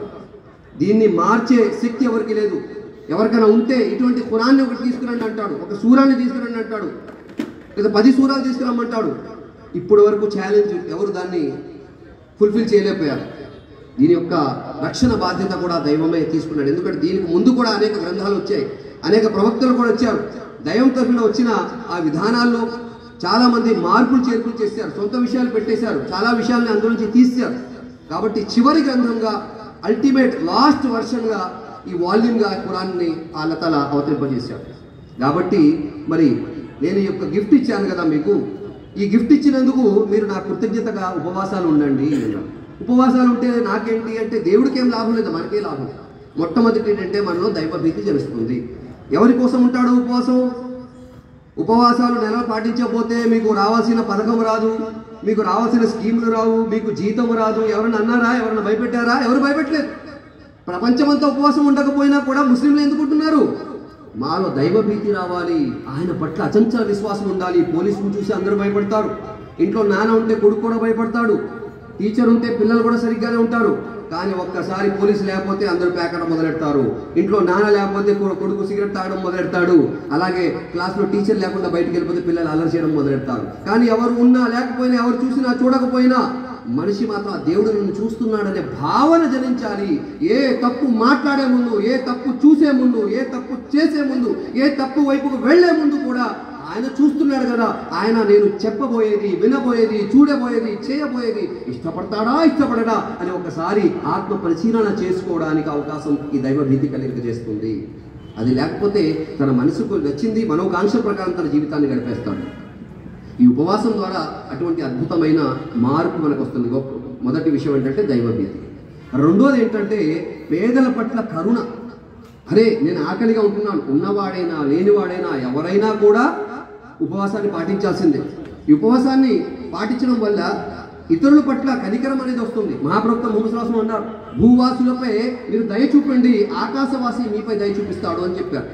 దీన్ని మార్చే శక్తి ఎవరికి లేదు. ఎవరికైనా ఉంటే ఇటువంటి ఖురాన్ని ఒకటి తీసుకురండి అంటాడు, ఒక సూరాన్ని తీసుకురండి అంటాడు, లేదా 10 సూరాలు తీసుకురమ్మంటాడు. ఇప్పటి వరకు ఛాలెంజ్ ఎవరు దాన్ని ఫుల్ఫిల్ చేయలేకపోయారు. దీని యొక్క రక్షణ బాధ్యత కూడా దైవమే తీసుకున్నాడు. ఎందుకంటే దీనికి ముందు కూడా అనేక గ్రంథాలు వచ్చాయి, అనేక ప్రవక్తలు కూడా వచ్చారు. దైవం తరఫున వచ్చిన ఆ విధానాల్లో చాలా మంది మార్పులు చేర్పులు చేశారు, సొంత విషయాలు పెట్టేశారు, చాలా విషయాలని అందులో నుంచి తీశారు. కాబట్టి చివరి గ్రంథంగా, అల్టిమేట్ లాస్ట్ వర్షన్గా, ఈ వాల్యూమ్గా ఖురాన్ని అల్లాహ్ తాలా అవతరింపజేశాడు. కాబట్టి మరి నేను ఈ యొక్క గిఫ్ట్ ఇచ్చాను కదా మీకు, ఈ గిఫ్ట్ ఇచ్చినందుకు మీరు నా కృతజ్ఞతగా ఉపవాసాలు ఉండండి. ఉపవాసాలు ఉంటే నాకేంటి అంటే, దేవుడికి ఏం లాభం లేదు, మనకే లాభం. మొట్టమొదటి ఏంటంటే మనలో దైవభీతి జరుగుతుంది. ఎవరి కోసం ఉంటాడు ఉపవాసం? ఉపవాసాలు నెలలు పాటించకపోతే మీకు రావాల్సిన పథకం రాదు, మీకు రావాల్సిన స్కీములు రావు, మీకు జీతం రాదు. ఎవరైనా అన్నారా? ఎవరైనా భయపెట్టారా? ఎవరు భయపెట్టలేదు. ప్రపంచమంతా ఉపవాసం ఉండకపోయినా కూడా ముస్లింలు ఎందుకుంటున్నారు? మాలో దైవభీతి రావాలి, ఆయన పట్ల అచంచల విశ్వాసం ఉండాలి. పోలీసులు చూసి అందరూ భయపడతారు, ఇంట్లో నాన్న ఉంటే కొడుకు కూడా భయపడతాడు, టీచర్ ఉంటే పిల్లలు కూడా సరిగ్గానే ఉంటారు. కానీ ఒక్కసారి పోలీసు లేకపోతే అందరూ పేకడం మొదలెడతారు. ఇంట్లో నాన్న లేకపోతే కొడుకు సిగరెట్ తాగడం మొదలెడతాడు. అలాగే క్లాస్లో టీచర్ లేకుండా బయటికి వెళ్ళిపోతే పిల్లలు అల్లరి చేయడం మొదలెడతారు. కానీ ఎవరు ఉన్నా లేకపోయినా, ఎవరు చూసినా చూడకపోయినా మనిషి మాత్రం ఆ దేవుడు నన్ను చూస్తున్నాడనే భావన జనించాలి. ఏ తప్పు మాట్లాడే ముందు, ఏ తప్పు చూసే ముందు, ఏ తప్పు చేసే ముందు, ఏ తప్పు వైపుకు వెళ్లే ముందు కూడా ఆయన చూస్తున్నాడు కదా, ఆయన నేను చెప్పబోయేది, వినబోయేది, చూడబోయేది, చేయబోయేది ఇష్టపడతాడా ఇష్టపడడా అని ఒకసారి ఆత్మ పరిశీలన చేసుకోవడానికి అవకాశం ఈ దైవభీతి కలిగజేస్తుంది. అది లేకపోతే తన మనసుకు నచ్చింది మనోకాంక్షల ప్రకారం తన జీవితాన్ని గడిపేస్తాడు. ఈ ఉపవాసం ద్వారా అటువంటి అద్భుతమైన మార్పు మనకు వస్తుంది. మొదటి విషయం ఏంటంటే దైవభీతి. రెండోది ఏంటంటే పేదల పట్ల కరుణ. అరే నేను ఆకలిగా ఉంటున్నాను, ఉన్నవాడైనా లేనివాడైనా ఎవరైనా కూడా ఉపవాసాన్ని పాటించాల్సిందే. ఈ ఉపవాసాన్ని పాటించడం వల్ల ఇతరుల పట్ల కనికరం అనేది వస్తుంది. మహాప్రవక్త ముహమ్మద్ సల్లల్లాహు అలైహి వసల్లం అన్నారు, భూవాసులపై మీరు దయ చూపండి, ఆకాశవాసి మీపై దయ చూపిస్తాడు అని చెప్పారు.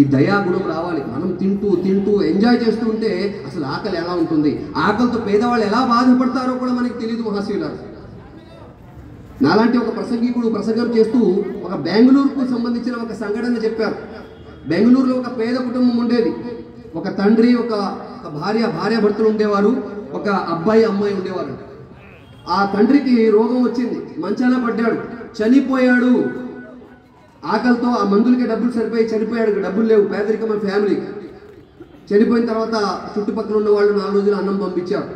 ఈ దయాగుణం రావాలి. మనం తింటూ తింటూ ఎంజాయ్ చేస్తూ ఉంటే అసలు ఆకలి ఎలా ఉంటుంది, ఆకలితో పేదవాళ్ళు ఎలా బాధపడతారో కూడా మనకి తెలియదు. మహాశివులారు, నాలాంటి ఒక ప్రసంగికుడు ప్రసంగం చేస్తూ ఒక బెంగళూరుకు సంబంధించిన ఒక సంఘటన చెప్పారు. బెంగళూరులో ఒక పేద కుటుంబం ఉండేది. ఒక తండ్రి, ఒక భార్యాభర్తలు ఉండేవారు, ఒక అబ్బాయి అమ్మాయి ఉండేవారు. ఆ తండ్రికి రోగం వచ్చింది, మంచాన పడ్డాడు, చనిపోయాడు. ఆకలితో ఆ మందులకి డబ్బులు సరిపోయి చనిపోయాడు. డబ్బులు లేవు, పేదరికమైన ఫ్యామిలీ. చనిపోయిన తర్వాత చుట్టుపక్కల ఉన్న వాళ్ళు 4 రోజులు అన్నం పంపించారు.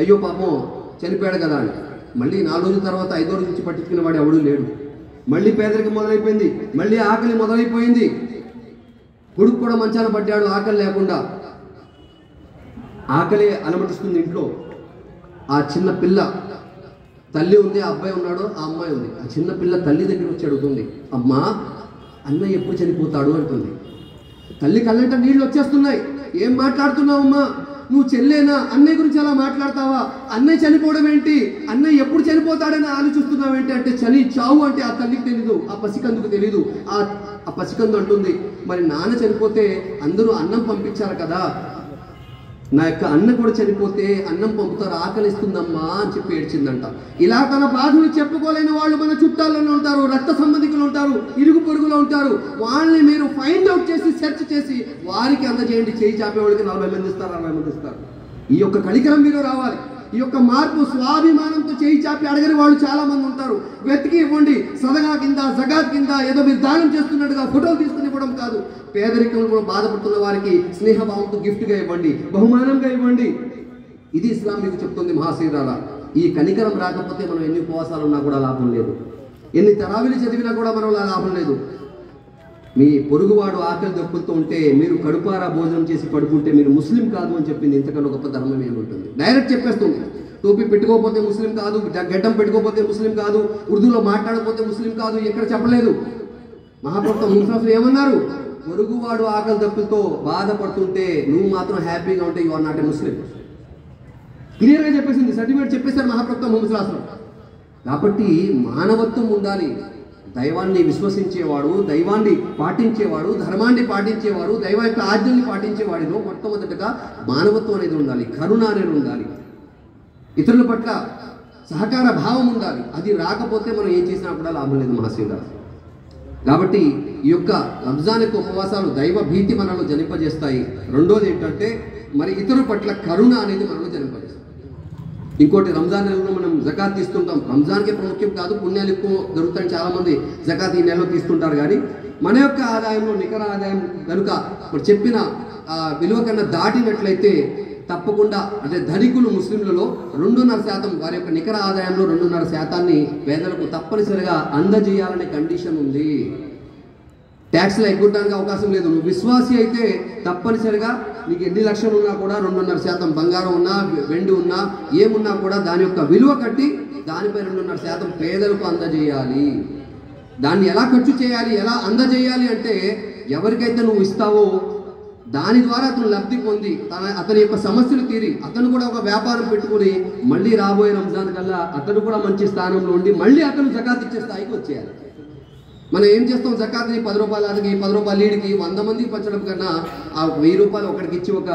అయ్యో పాపం చనిపోయాడు కదా అని. మళ్ళీ 4 రోజుల తర్వాత 5వ రోజు నుంచి పట్టించుకునేవాడు ఎవడూ లేడు. మళ్ళీ పేదరికం మొదలైపోయింది, మళ్ళీ ఆకలి మొదలైపోయింది. కొడుకు కూడా మంచాన పడ్డాడు ఆకలి లేకుండా. ఆకలి అలమటిస్తుంది ఇంట్లో. ఆ చిన్న పిల్ల, తల్లి ఉంది, ఆ అబ్బాయి ఉన్నాడు, ఆ అమ్మాయి ఉంది. ఆ చిన్న పిల్ల తల్లి దగ్గర వచ్చి అడుగుతుంది, అమ్మా అన్నయ్య ఎప్పుడు చనిపోతాడు అంటుంది. తల్లి కళ్ళంట నీళ్ళు వచ్చేస్తున్నాయి. ఏం మాట్లాడుతున్నావమ్మా, నువ్వు చెల్లేనా, అన్నయ్య గురించి అలా మాట్లాడతావా, అన్నయ్య చనిపోవడం ఏంటి, అన్నయ్య ఎప్పుడు చనిపోతాడని ఆలోచిస్తున్నావేంటి అంటే, చావు అంటే ఆ తల్లికి తెలీదు, ఆ పసికందుకు తెలీదు. ఆ పసికందు అంటుంది, మరి నాన్న చనిపోతే అందరూ అన్నం పంపించారు కదా, నా యొక్క అన్న కూడా చనిపోతే అన్నం పంపుతారు, ఆకలిస్తుందమ్మా అని చెప్పి ఏడ్చిందంట. ఇలా తన బాధలు చెప్పుకోలేని వాళ్ళు మన చుట్టాల్లోనే ఉంటారు, రక్త సంబంధికులు ఉంటారు, ఇరుగు పొరుగులో ఉంటారు. వాళ్ళని మీరు ఫైండ్ అవుట్ చేసి సెర్చ్ చేసి వారికి అందజేయండి. చేయి చాపేవాడికి 40 మంది ఇస్తారు, 60 మంది ఇస్తారు. ఈ యొక్క కళికరం మీరు రావాలి. ఈ యొక్క మార్పు స్వాభిమానంతో చేయి చాపి అడగని వాళ్ళు చాలా మంది ఉంటారు. వెతికి ఇవ్వండి. సదగా కింద, జగాత్ కింద ఏదో మీరు దానం చేస్తున్నట్టుగా ఫోటోలు తీసుకుని ఇవ్వడం కాదు. పేదరికంలో బాధపడుతున్న వారికి స్నేహభావంతో గిఫ్ట్గా ఇవ్వండి, బహుమానంగా ఇవ్వండి. ఇది ఇస్లాం మీకు చెప్తుంది. మహాశీరాల ఈ కనికరం రాకపోతే మనం ఎన్ని ఉపవాసాలు ఉన్నా కూడా లాభం లేదు, ఎన్ని తరావిలు చదివినా కూడా మనం లాభం లేదు. మీ పొరుగువాడు ఆకలి దప్పుతూ ఉంటే మీరు కడుపారా భోజనం చేసి పడుకుంటే మీరు ముస్లిం కాదు అని చెప్పింది. ఇంతకన్నా గొప్ప ధర్మం ఏముంటుంది? డైరెక్ట్ చెప్పేస్తుంది. టోపీ పెట్టుకోకపోతే ముస్లిం కాదు, గడ్డం పెట్టుకోకపోతే ముస్లిం కాదు, ఉర్దూలో మాట్లాడకపోతే ముస్లిం కాదు, ఎక్కడ చెప్పలేదు. మహాప్రవక్త ముహమ్మద్ ఏమన్నారు? పొరుగువాడు ఆకలి దప్పులతో బాధపడుతుంటే నువ్వు మాత్రం హ్యాపీగా ఉంటే యు ఆర్ నాట్ ఏ ముస్లిం. క్లియర్గా చెప్పేసింది, సర్టిఫికేట్ చెప్పేశారు మహాప్రవక్త ముహమ్మద్. కాబట్టి మానవత్వం ఉండాలి. దైవాన్ని విశ్వసించేవాడు, దైవాన్ని పాటించేవాడు, ధర్మాన్ని పాటించేవాడు, దైవ యొక్క ఆజ్ఞల్ని పాటించేవాడిలో మొట్టమొదటిగా మానవత్వం అనేది ఉండాలి, కరుణ అనేది ఉండాలి, ఇతరుల పట్ల సహకార భావం ఉండాలి. అది రాకపోతే మనం ఏం చేసినా కూడా లాభం లేదు మహాశివుడా. కాబట్టి ఈ యొక్క రంజాన్ యొక్క ఉపవాసాలు దైవ భీతి మనలో జనింపజేస్తాయి. రెండోది ఏంటంటే మరి ఇతరుల పట్ల కరుణ అనేది మనలో జనింపజేస్తాయి. ఇంకోటి, రంజాన్ నెలలో మనం జకాత్ తీస్తుంటాం. రంజాన్కే ప్రాముఖ్యం కాదు, పుణ్యాలు ఎక్కువ దొరుకుతాయని చాలామంది జకాత్ ఈ నెలలో తీస్తుంటారు. కానీ మన యొక్క ఆదాయంలో నికర ఆదాయం కనుక ఇప్పుడు చెప్పిన విలువ కన్నా దాటినట్లయితే తప్పకుండా, అంటే ధనికులు ముస్లింలలో 2.5% వారి యొక్క నికర ఆదాయంలో 2.5% పేదలకు తప్పనిసరిగా అందజేయాలనే కండిషన్ ఉంది. ట్యాక్స్లో ఎగ్గొట్టడానికి అవకాశం లేదు. నువ్వు విశ్వాసి అయితే తప్పనిసరిగా నీకు ఎన్ని లక్షలు ఉన్నా కూడా 2.5% బంగారం ఉన్నా, వెండి ఉన్నా, ఏమున్నా కూడా దాని యొక్క విలువ కట్టి దానిపై 2.5% పేదలకు అందజేయాలి. దాన్ని ఎలా ఖర్చు చేయాలి, ఎలా అందజేయాలి అంటే ఎవరికైతే నువ్వు ఇస్తావో దాని ద్వారా అతను లబ్ధి పొంది అతని యొక్క సమస్యలు తీరి అతను కూడా ఒక వ్యాపారం పెట్టుకుని మళ్ళీ రాబోయే రంజాన్ కల్లా అతను కూడా మంచి స్థానంలో ఉండి మళ్ళీ అతను జకాత్ ఇచ్చే స్థాయికి వచ్చేయాలి. మనం ఏం చేస్తాం? జకాత్ని 10 రూపాయలు అదికి, 10 రూపాయలు ఈడికి 100 మందికి పంచడం కన్నా ఆ 1000 రూపాయలు ఒకటికి ఇచ్చి ఒక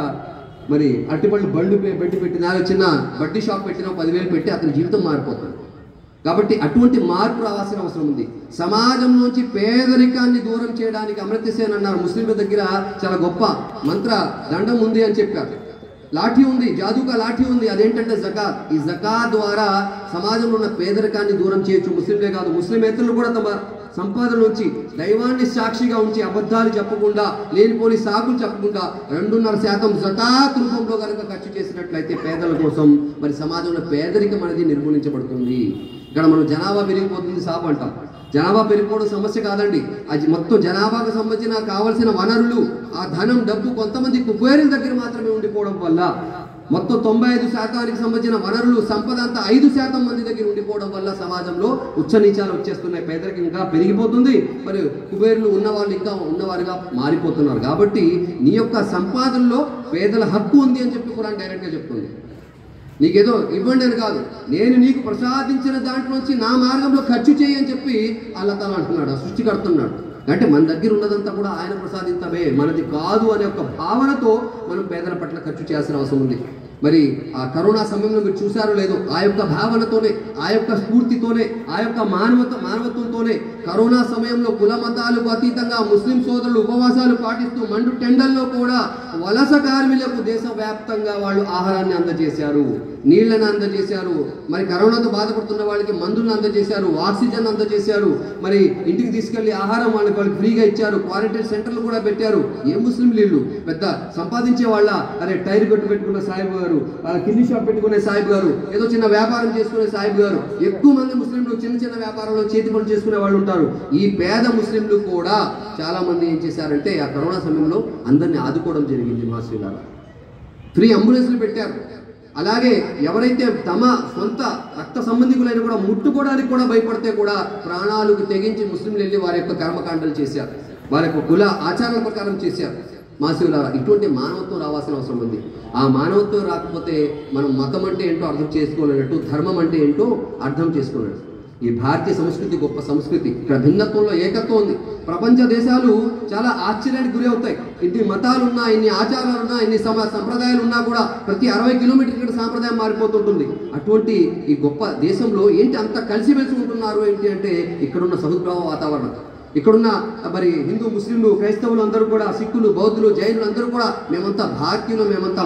మరి అరటిపళ్ళు పెట్టి నాలుగు చిన్న బడ్డీ షాప్ పెట్టినా 10,000 పెట్టి అతని జీవితం మారిపోతుంది. కాబట్టి అటువంటి మార్పు రావాల్సిన అవసరం ఉంది. సమాజం నుంచి పేదరికాన్ని దూరం చేయడానికి అమర్త్య సేన్ అన్నారు, ముస్లింల దగ్గర చాలా గొప్ప మంత్ర దండం ఉంది అని చెప్పారు. లాఠీ ఉంది, జాదుకా లాఠీ ఉంది, అదేంటంటే జకాత్. ఈ జకాత్ ద్వారా సమాజంలో ఉన్న పేదరికాన్ని దూరం చేయొచ్చు. ముస్లింలే కాదు, ముస్లిమేతరులు కూడా తమ సంపాదన నుంచి దైవాన్ని సాక్షిగా ఉంచి అబద్ధాలు చెప్పకుండా, లేనిపోని సాకులు చెప్పకుండా 2.5% జకాత్ రూపంలో కనుక ఖర్చు చేసినట్లయితే పేదల కోసం మరి సమాజంలో పేదరికం అనేది నిర్మూలించబడుతుంది. ఇక్కడ మనం జనాభా పెరిగిపోతుంది సాపు అంటాం. జనాభా పెరిగిపోవడం సమస్య కాదండి, అది మొత్తం జనాభాకు సంబంధించిన కావాల్సిన వనరులు, ఆ ధనం, డబ్బు కొంతమంది కుబేరుల దగ్గర మాత్రమే ఉండిపోవడం వల్ల, మొత్తం 95% సంబంధించిన వనరులు, సంపద అంతా 5% మంది దగ్గర ఉండిపోవడం వల్ల సమాజంలో ఉచ్చనీచాలు వచ్చేస్తున్నాయి. పేదరికం ఇంకా పెరిగిపోతుంది. మరి కుబేరులు ఉన్నవాళ్ళు ఇంకా ఉన్నవారుగా మారిపోతున్నారు. కాబట్టి నీ యొక్క సంపాదనలో పేదల హక్కు ఉంది అని చెప్పి ఖురాన్ డైరెక్ట్గా చెప్తుంది. నీకేదో ఇవ్వండి అని కాదు, నేను నీకు ప్రసాదించిన దాంట్లోంచి నా మార్గంలో ఖర్చు చేయి అని చెప్పి అల్లాహ్ తాలా అంటున్నాడు, సృష్టికర్తున్నాడు. అంటే మన దగ్గర ఉన్నదంతా కూడా ఆయన ప్రసాదించమే, మనది కాదు అనే ఒక భావనతో మనం పేదల పట్ల ఖర్చు చేయాల్సిన అవసరం ఉంది. మరి ఆ కరోనా సమయంలో మీరు చూసారో లేదో, ఆ యొక్క భావనతోనే, ఆ యొక్క స్ఫూర్తితోనే, ఆ యొక్క మానవత్వంతోనే కరోనా సమయంలో కుల మతాలకు అతీతంగా ముస్లిం సోదరులు ఉపవాసాలు పాటిస్తూ మండు టెండల్లో కూడా వలస కార్మికులకు దేశవ్యాప్తంగా వాళ్ళు ఆహారాన్ని అందజేశారు, నీళ్లను అందజేశారు. మరి కరోనాతో బాధపడుతున్న వాళ్ళకి మందులను అందజేశారు, ఆక్సిజన్ అందజేశారు. మరి ఇంటికి తీసుకెళ్లి ఆహారం వాళ్ళకి ఫ్రీగా ఇచ్చారు. క్వారంటైన్ సెంటర్లు కూడా పెట్టారు. ఏ ముస్లిం వీళ్ళు పెద్ద సంపాదించే వాళ్ళ, అరే టైర్ కొట్టు పెట్టుకున్న సాహిబ్ గారు, కిడ్నీ షాప్ పెట్టుకునే సాహిబ్ గారు, ఏదో చిన్న వ్యాపారం చేసుకునే సాహిబ్ గారు, ఎక్కువ మంది ముస్లింలు చిన్న వ్యాపారంలో చేతి పనులు చేసుకునే వాళ్ళు ఉంటారు. ఈ పేద ముస్లింలు కూడా చాలా మంది ఏం చేశారంటే ఆ కరోనా సమయంలో అందరినీ ఆదుకోవడం జరిగింది. మాస్టర్లారా ఫ్రీ అంబులెన్స్లు పెట్టారు. అలాగే ఎవరైతే తమ సొంత రక్త సంబంధికులైన కూడా ముట్టుకోవడానికి కూడా భయపడితే కూడా ప్రాణాలకు తెగించి ముస్లింలు వెళ్ళి వారి యొక్క కర్మకాండలు చేశారు, వారి యొక్క కుల ఆచారాల ప్రకారం చేశారు. మాసీవులారా ఇటువంటి మానవత్వం రావాల్సిన అవసరం ఉంది. ఆ మానవత్వం రాకపోతే మనం మతం అంటే ఏంటో అర్థం చేసుకోలేనట్టు, ధర్మం అంటే ఏంటో అర్థం చేసుకోలేడు. ఈ భారతీయ సంస్కృతి గొప్ప సంస్కృతి. ఇక్కడ భిన్నత్వంలో ఏకత్వం ఉంది. ప్రపంచ దేశాలు చాలా ఆశ్చర్యానికి గురి అవుతాయి. ఇన్ని మతాలున్నా, ఇన్ని ఆచారాలున్నా, ఇన్ని సంప్రదాయాలు ఉన్నా కూడా ప్రతి 60 కిలోమీటర్ల సాంప్రదాయం మారిపోతుంటుంది. అటువంటి ఈ గొప్ప దేశంలో ఏంటి అంత కలిసిమెలిసి ఉంటున్నారు ఏంటి అంటే ఇక్కడున్న సహృద్భావ వాతావరణం, ఇక్కడున్న మరి హిందూ ముస్లింలు క్రైస్తవులు అందరూ కూడా, సిక్కులు బౌద్ధులు జైనులు అందరూ కూడా మేమంతా భారతీయులు, మేమంతా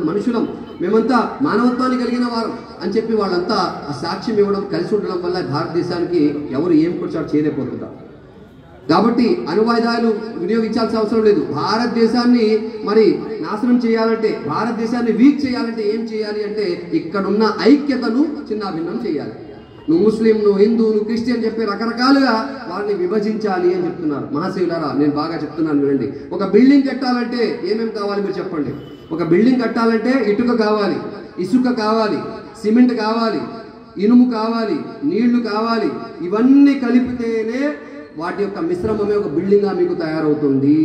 మనుషులం, మేమంతా మానవత్వాన్ని కలిగిన వారు అని చెప్పి వాళ్ళంతా ఆ సాక్ష్యం ఇవ్వడం, కలిసి ఉండడం వల్ల భారతదేశానికి ఎవరు ఏం కూడా చేయలేకపోతుంటారు. కాబట్టి అణువాయుధాలు వినియోగించాల్సిన అవసరం లేదు. భారతదేశాన్ని మరి నాశనం చేయాలంటే, భారతదేశాన్ని వీక్ చేయాలంటే ఏం చేయాలి అంటే ఇక్కడున్న ఐక్యతను చిన్నాభిన్నం చేయాలి. నువ్వు ముస్లిం, నువ్వు హిందూ, నువ్వు క్రిస్టియన్ చెప్పి రకరకాలుగా వారిని విభజించాలి అని చెప్తున్నారు. మహాశివులారా నేను బాగా చెప్తున్నాను వినండి. ఒక బిల్డింగ్ కట్టాలంటే ఏమేమి కావాలి మీరు చెప్పండి. ఒక బిల్డింగ్ కట్టాలంటే ఇటుక కావాలి, ఇసుక కావాలి, సిమెంట్ కావాలి, ఇనుము కావాలి, నీళ్లు కావాలి. ఇవన్నీ కలిపితేనే వాటి యొక్క మిశ్రమమే ఒక బిల్డింగ్గా మీకు తయారవుతుంది.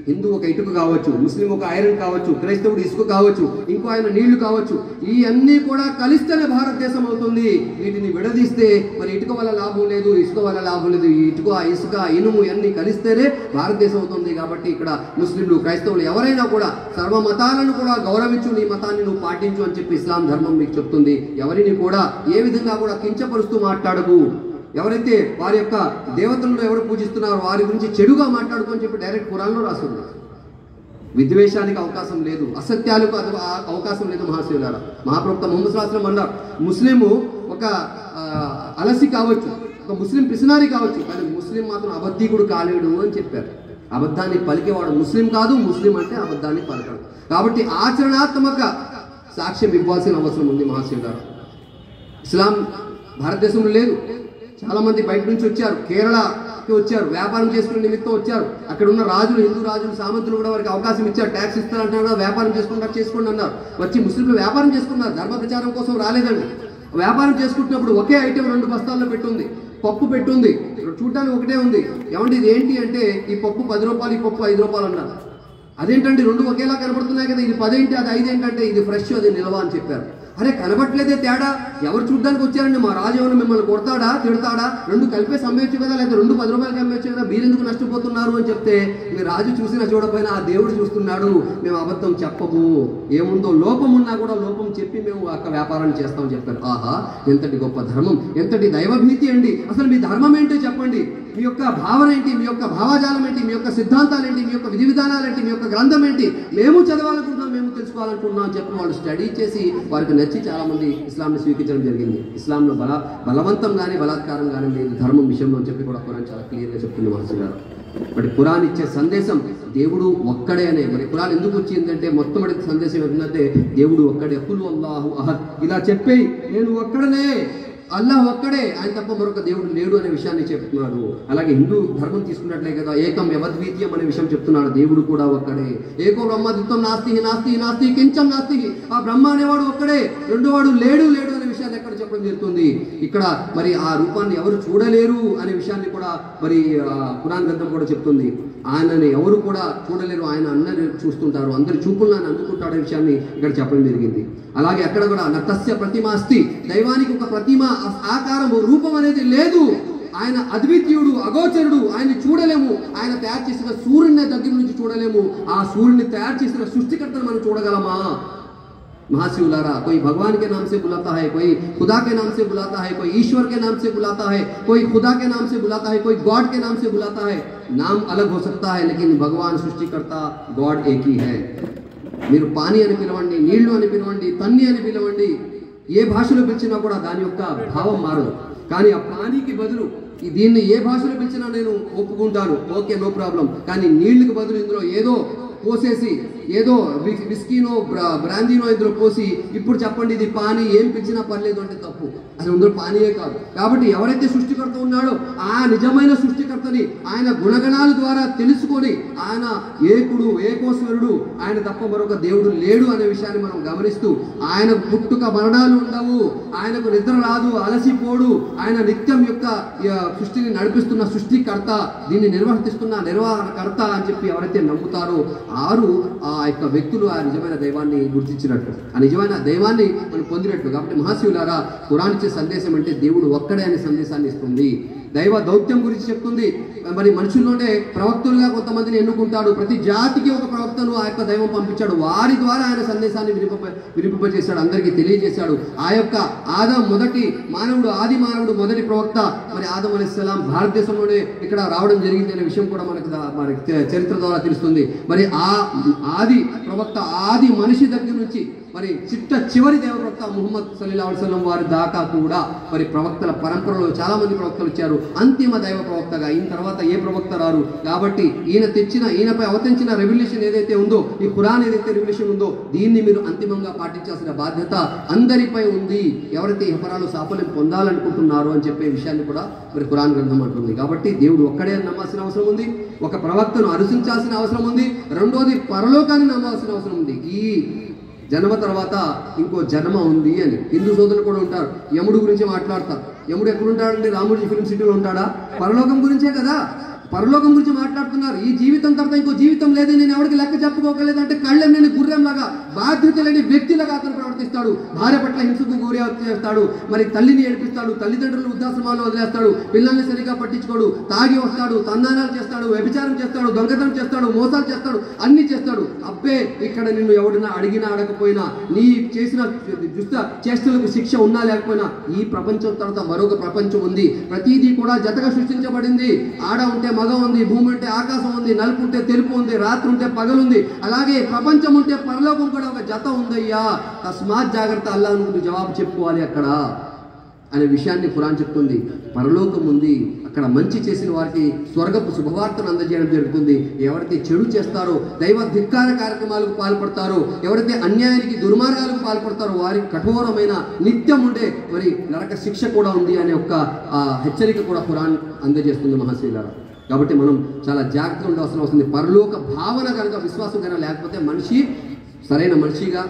హిందూ ఒక ఇటుక కావచ్చు, ముస్లిం ఒక ఐరన్ కావచ్చు, క్రైస్తవుడు ఇసుక కావచ్చు, ఇంకో ఆయన నీళ్లు కావచ్చు. ఈ అన్నీ కూడా కలిస్తేనే భారతదేశం అవుతుంది. వీటిని విడదీస్తే మరి ఇటుక వల్ల లాభం లేదు, ఇసుక వల్ల లాభం లేదు. ఈ ఇసుక ఇనుము అన్ని కలిస్తేనే భారతదేశం అవుతుంది. కాబట్టి ఇక్కడ ముస్లింలు క్రైస్తవులు ఎవరైనా కూడా సర్వ మతాలను కూడా గౌరవించు, నీ మతాన్ని నువ్వు పాటించు అని చెప్పి ఇస్లాం ధర్మం మీకు చెప్తుంది. ఎవరిని కూడా ఏ విధంగా కూడా కించపరుస్తూ మాట్లాడకు. ఎవరైతే వారి యొక్క దేవతలను ఎవరు పూజిస్తున్నారో వారి గురించి చెడుగా మాట్లాడుకోని చెప్పి డైరెక్ట్ ఖురాన్లో రాస్తుంది. విద్వేషానికి అవకాశం లేదు, అసత్యాలకు అవకాశం లేదు. మహాశివులారా మహాప్రవక్త ముహమ్మద్ సల్లల్లాహు అలైహి వసల్లం అన్నారు, ముస్లిము ఒక అలసి కావచ్చు, ఒక ముస్లిం పిసినారి కావచ్చు, కానీ ముస్లిం మాత్రం అబద్ధీకుడు కాలేడు అని చెప్పారు. అబద్ధాన్ని పలికేవాడు ముస్లిం కాదు, ముస్లిం అంటే అబద్ధాన్ని పలకడు. కాబట్టి ఆచరణాత్మక సాక్ష్యం ఇవ్వాల్సిన అవసరం ఉంది. మహాశివులారా ఇస్లాం భారతదేశంలో లేదు. చాలా మంది బయట నుంచి వచ్చారు, కేరళకి వచ్చారు, వ్యాపారం చేసుకునే నిమిత్తం వచ్చారు. అక్కడ ఉన్న రాజులు, హిందూ రాజులు, సామంతులు కూడా వారికి అవకాశం ఇచ్చారు. ట్యాక్స్ ఇస్తారంటే కూడా వ్యాపారం చేసుకోండి అన్నారు. వచ్చి ముస్లింలు వ్యాపారం చేసుకున్నారు, ధర్మ ప్రచారం కోసం రాలేదండి. వ్యాపారం చేసుకుంటున్నప్పుడు ఒకే ఐటెం 2 బస్తాల్లో పెట్టుంది, పప్పు పెట్టుంది, చూడటానికి ఒకటే ఉంది. ఏమంటే ఇది ఏంటి అంటే ఈ పప్పు 10 రూపాయలు, ఈ పప్పు 5 రూపాయలు అన్నారు. అదేంటండి 2 ఒకేలా కనబడుతున్నాయి కదా, ఇది 10 ఏంటి, అది 5 ఏంటంటే ఇది ఫ్రెష్, అది నిల్వ అని చెప్పారు. అరే కనబట్లేదే తేడా, ఎవరు చూడ్డానికి వచ్చారండి, మా రాజు ఏమైనా మిమ్మల్ని కొడతాడా తిడతాడా, రెండు కలిపేసి అమ్మేయచ్చు కదా, లేదా 2 10 రూపాయలకి అమ్మేయచ్చు కదా, మీరెందుకు నష్టపోతున్నారు అని చెప్తే మీ రాజు చూసినా చూడకపోయినా ఆ దేవుడు చూస్తున్నాడు, మేము అబద్ధం చెప్పము, ఏముందో లోపం ఉన్నా కూడా లోపం చెప్పి మేము అక్క వ్యాపారాన్ని చేస్తామని చెప్పారు. ఆహా, ఎంతటి గొప్ప ధర్మం, ఎంతటి దైవభీతి అండి. అసలు మీ ధర్మం ఏంటో చెప్పండి, మీ యొక్క భావన ఏంటి, మీ యొక్క భావజాలం ఏంటి, మీ యొక్క సిద్ధాంతాలు ఏంటి, మీ యొక్క విధి విధానాలు ఏంటి, మీ యొక్క గ్రంథం ఏంటి, మేము చదవాలనుకుంటున్నాం, మేము తెలుసుకోవాలనుకుంటున్నాం అని చెప్పి వాళ్ళు స్టడీ చేసి వారికి నచ్చి చాలా మంది ఇస్లాంని స్వీకరించడం జరిగింది. ఇస్లాంలో బలవంతం కానీ బలాత్కారం కానీ లేదు ధర్మం విషయంలో అని చెప్పి కూడా ఖురాన్ చాలా క్లియర్గా చెప్తుంది మహర్షి గారు. మరి ఖురాన్ ఇచ్చే సందేశం దేవుడు ఒక్కడే అనే. మరి ఖురాన్ ఎందుకు వచ్చిందంటే మొట్టమొదటి సందేశం ఏంటంటే దేవుడు ఒక్కడే, ఖుల్ అల్లాహు అహద్, ఇలా చెప్పి నేను ఒక్కడనే, అల్లాహ్ ఒక్కడే, ఆయన తప్ప మరొక దేవుడు లేడు అనే విషయాన్ని చెప్తున్నాడు. అలాగే హిందూ ధర్మం తీసుకున్నట్లే కదా, ఏకం యవద్వితీయం అనే విషయం చెప్తున్నాడు, దేవుడు కూడా ఒక్కడే. ఏకో బ్రహ్మ ద్విత్వం నాస్తి నాస్తి నాస్తి కించం నాస్తి, ఆ బ్రహ్మ అనేవాడు ఒక్కడే, రెండో వాడు లేడు లేడు అనే విషయాన్ని ఎక్కడ చెప్పడం జరుగుతుంది. ఇక్కడ మరి ఆ రూపాన్ని ఎవరు చూడలేరు అనే విషయాన్ని కూడా మరి ఖురాన్ గ్రంథం కూడా చెప్తుంది. ఆయనని ఎవరు కూడా చూడలేరు, ఆయన అందరు చూస్తుంటారు, అందరి చూపులను ఆయన అందుకుంటాడు అనే విషయాన్ని ఇక్కడ చెప్పడం జరిగింది. అలాగే అక్కడ కూడా నతస్య ప్రతిమ అస్తి, దైవానికి ఒక ప్రతిమ ఆకారం రూపం అనేది లేదు, ఆయన అద్వితీయుడు అగోచరుడు, ఆయన చూడలేము. ఆయన తయారు చేసిన సూర్యుని దగ్గర నుంచి చూడలేము, ఆ సూర్యుని తయారు చేసిన సృష్టికర్తను మనం చూడగలమా? महाशिवलारा, कोई भगवान के नाम से बुलाता है, कोई खुदा के नाम से बुलाता है, कोई ईश्वर के नाम से बुलाता है, कोई खुदा के नाम से बुलाता है, कोई गॉड के नाम से बुलाता है. नाम अलग हो सकता है लेकिन भगवान सृष्टिकर्ता गॉड एक ही है. మీరు పాని అని పిలవండి, నీళ్లు అని పిలవండి, తన్ని అని పిలవండి, ఏ భాషలో పిలిచినా కూడా దాని యొక్క భావం మారదు. కానీ ఆ పానీకి బదులు దీన్ని ఏ భాషలో పిలిచినా నేను ఒప్పుకుంటాను, ఓకే నో ప్రాబ్లం. కానీ నీళ్ళకి బదులు ఇందులో ఏదో పోసేసి, ఏదో విస్కీనో బ్రాందీనో ఇందులో పోసి ఇప్పుడు చెప్పండి ఇది పానీ, ఏం పిలిచినా పర్లేదు అంటే తప్పు. అది ఇందులో పానీయే కాదు. కాబట్టి ఎవరైతే సృష్టికర్త ఉన్నాడో ఆ నిజమైన సృష్టికర్తని ఆయన గుణగణాల ద్వారా తెలుసుకొని ఆయన ఏకుడు ఏకోశ్వరుడు, ఆయన తప్ప మరొక దేవుడు లేడు అనే విషయాన్ని మనం గమనిస్తూ, ఆయనకు పుట్టుక మరణాలు ఉండవు, ఆయనకు నిద్ర రాదు, అలసిపోడు, ఆయన నిత్యం యొక్క సృష్టిని నడిపిస్తున్న సృష్టికర్త, దీన్ని నిర్వహిస్తున్న నిర్వహణకర్త అని చెప్పి ఎవరైతే నమ్ముతారో ఆ యొక్క వ్యక్తులు ఆ నిజమైన దైవాన్ని గుర్తించినట్లు, ఆ నిజమైన దైవాన్ని మనం పొందినట్లు. కాబట్టి మహాశివులారా, ఖురాన్ ఇచ్చే సందేశం అంటే దేవుడు ఒక్కడే అనే సందేశాన్ని ఇస్తుంది. దైవ దౌత్యం గురించి చెప్తుంది. మరి మనుషుల్లోనే ప్రవక్తలుగా కొంతమందిని ఎన్నుకుంటాడు, ప్రతి జాతికి ఒక ప్రవక్తను ఆ యొక్క దైవం పంపించాడు, వారి ద్వారా ఆయన సందేశాన్ని వినిపింపజేశాడు, అందరికీ తెలియజేశాడు. ఆ యొక్క ఆదం మొదటి మానవుడు, ఆది మానవుడు, మొదటి ప్రవక్త మరి ఆదం అలైహిస్సలాం భారతదేశంలోనే ఇక్కడ రావడం జరిగింది అనే విషయం కూడా మనకి చరిత్ర ద్వారా తెలుస్తుంది. మరి ఆ ఆది ప్రవక్త, ఆది మనిషి దగ్గర నుంచి మరి చివరి దేవ ప్రవక్త ముహమ్మద్ సల్లల్లాహు అలైహి వసల్లం వారి దాకా కూడా మరి ప్రవక్తల పరంపరలో చాలా మంది ప్రవక్తలు వచ్చారు. అంతిమ దైవ ప్రవక్తగా ఈయన తర్వాత ఏ ప్రవక్త రారు. కాబట్టి ఈయనపై అవతరించిన రెవల్యూషన్ ఏదైతే ఉందో, ఈ ఖురాన్ ఏదైతే రెవల్యూషన్ ఉందో, దీన్ని మీరు అంతిమంగా పాటించాల్సిన బాధ్యత అందరిపై ఉంది, ఎవరైతే ఇహపరాలు సాఫల్యం పొందాలనుకుంటున్నారో అని చెప్పే విషయాన్ని కూడా మరి ఖురాన్ గ్రంథం అంటుంది. కాబట్టి దేవుడు ఒక్కడే నమ్మాల్సిన అవసరం ఉంది, ఒక ప్రవక్తను అనుసరించాల్సిన అవసరం ఉంది, రెండోది పరలోకాన్ని నమ్మాల్సిన అవసరం ఉంది. ఈ జన్మ తర్వాత ఇంకో జన్మ ఉంది అని హిందూ సోదరులు కూడా ఉంటారు. యముడు గురించి మాట్లాడతారు. యముడు ఎక్కడుంటాడండి? రామోజీ ఫిల్మ్ సిటీలో ఉంటాడా? పరలోకం గురించే కదా, పరలోకం గురించి మాట్లాడుతున్నారు. ఈ జీవితం తర్వాత ఇంకో జీవితం లేదు, నేను ఎవరికి లెక్క చెప్పుకోగలేదు అంటే కళ్ళెం లేని గుర్రంలాగా, బాధ్యత లేని వ్యక్తిలాగా అతను ప్రవర్తిస్తాడు. భార్య పట్ల హింసకు గురి చేస్తాడు, మరి తల్లిని ఏడిపిస్తాడు, తల్లిదండ్రులు వృద్ధాశ్రమాల్లో వదిలేస్తాడు, పిల్లల్ని సరిగా పట్టించుకోడు, తాగి వస్తాడు, తందానాలు చేస్తాడు, వ్యభిచారం చేస్తాడు, దొంగతనం చేస్తాడు, మోసాలు చేస్తాడు, అన్ని చేస్తాడు. అబ్బే, ఇక్కడ నిన్ను ఎవడినా అడిగినా అడగపోయినా, నీ చేసిన దుష్ట చేష్టలకు శిక్ష ఉన్నా లేకపోయినా, ఈ ప్రపంచం తర్వాత మరొక ప్రపంచం ఉంది. ప్రతిదీ కూడా జతగా సృష్టించబడింది. ఆడ ఉంటే మగ ఉంది, భూమి ఉంటే ఆకాశం ఉంది, నలుపు ఉంటే తెలుపు ఉంది, రాత్రి ఉంటే పగలుంది. అలాగే ప్రపంచం ఉంటే పరలోకం కూడా ఒక జత ఉందయ్యా, తస్మాత్ జాగ్రత్త, అల్లాహ్ నువ్వు జవాబు చెప్పుకోవాలి అక్కడ అనే విషయాన్ని ఖురాన్ చెప్తుంది. పరలోకం ఉంది, అక్కడ మంచి చేసిన వారికి స్వర్గపు శుభవార్తను అందజేయడం జరుగుతుంది. ఎవరైతే చెడు చేస్తారో, దైవ ధిక్కార కార్యక్రమాలకు పాల్పడతారో, ఎవరైతే అన్యాయానికి దుర్మార్గాలకు పాల్పడతారో వారికి కఠోరమైన నిత్యం ఉండే మరి నరక శిక్ష కూడా ఉంది అనే ఒక హెచ్చరిక కూడా ఖురాన్ అందజేస్తుంది మహాశీలారా. కాబట్టి మనం చాలా జాగ్రత్తగా ఉండాల్సిన అవసరం ఉంది. పరలోక భావన కనుక, విశ్వాసం కనుక లేకపోతే మనిషి సరైన మనిషిగా,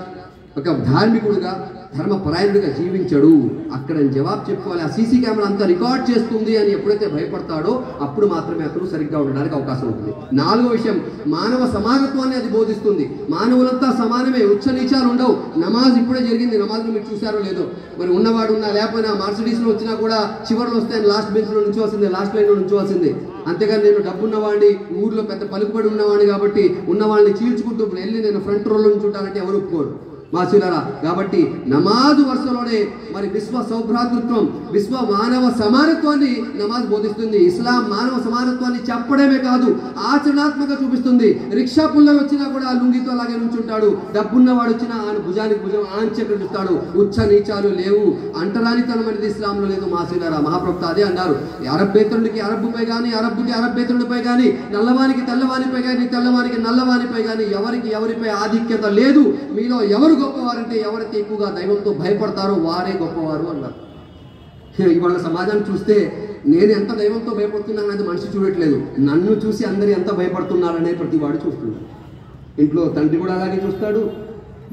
ఒక ధార్మికుడిగా ధర్మపరాయణుడిగా జీవించడు, అక్కడ జవాబు చెప్పుకోవాలి. ఆ సీసీ కెమెరా అంతా రికార్డ్ చేస్తుంది అని ఎప్పుడైతే భయపడతాడో అప్పుడు మాత్రమే అతను సరిగ్గా ఉండడానికి అవకాశం ఉంటుంది. 4వ విషయం, మానవ సమానత్వాన్ని అది బోధిస్తుంది. మానవులంతా సమానమే, ఉచ్చ నీచాలు ఉండవు. నమాజ్ ఇప్పుడే జరిగింది, నమాజ్ను మీరు చూసారో లేదో. మరి ఉన్నవాడు ఉన్నా లేకపోయినా మార్సిడీస్లో వచ్చినా కూడా చివరిలో వస్తే లాస్ట్ బెంచ్లో నుంచోవాల్సిందే, లాస్ట్ లైన్లో నుంచోవాల్సిందే. అంతేగాని నేను డబ్బున్నవాడిని, ఊర్లో పెద్ద పలుకుబడి ఉన్నవాడిని కాబట్టి ఉన్నవాడిని చీల్చుకుంటూ వెళ్ళి నేను ఫ్రంట్ రోలో నుంచి ఉంటానంటే ఎవరు ఒప్పుకోరు మాసిలారా. కాబట్టి నమాజు వరుసలోనే మరి విశ్వ సౌభ్రాతృత్వం, విశ్వ మానవ సమానత్వాన్ని నమాజ్ బోధిస్తుంది. ఇస్లాం మానవ సమానత్వాన్ని చెప్పడమే కాదు, ఆచరణాత్మక చూపిస్తుంది. రిక్షా పుల్లలు వచ్చినా కూడా లుంగితో అలాగే నుంచుంటాడు, డబ్బున్నవాడు వచ్చినా ఆయన భుజానికి భుజం ఆంచకరిస్తాడు. ఉచ్చ నీచాలు లేవు, అంటరానితనం అనేది ఇస్లాంలో లేదు మాసిలారా. మహాప్రభుత్వ అదే అన్నారు, అరబ్బేతరుడికి అరబ్బుపై కానీ, అరబ్బుకి అరబ్బేతరుడిపై కానీ, నల్లవానికి తెల్లవానిపై కానీ, తెల్లవానికి నల్లవానిపై కానీ ఎవరిపై ఆధిక్యత లేదు. మీలో ఎవరు గొప్పవారంటే ఎవరైతే ఎక్కువగా దైవంతో భయపడతారో వారే గొప్పవారు అన్నారు. ఇవాళ సమాజాన్ని చూస్తే నేను ఎంత దైవంతో భయపడుతున్నాను అనేది మనిషి చూడట్లేదు, నన్ను చూసి అందరు ఎంత భయపడుతున్నారనే ప్రతి వాడు చూస్తున్నాడు. ఇంట్లో తండ్రి కూడా అలాగే చూస్తాడు,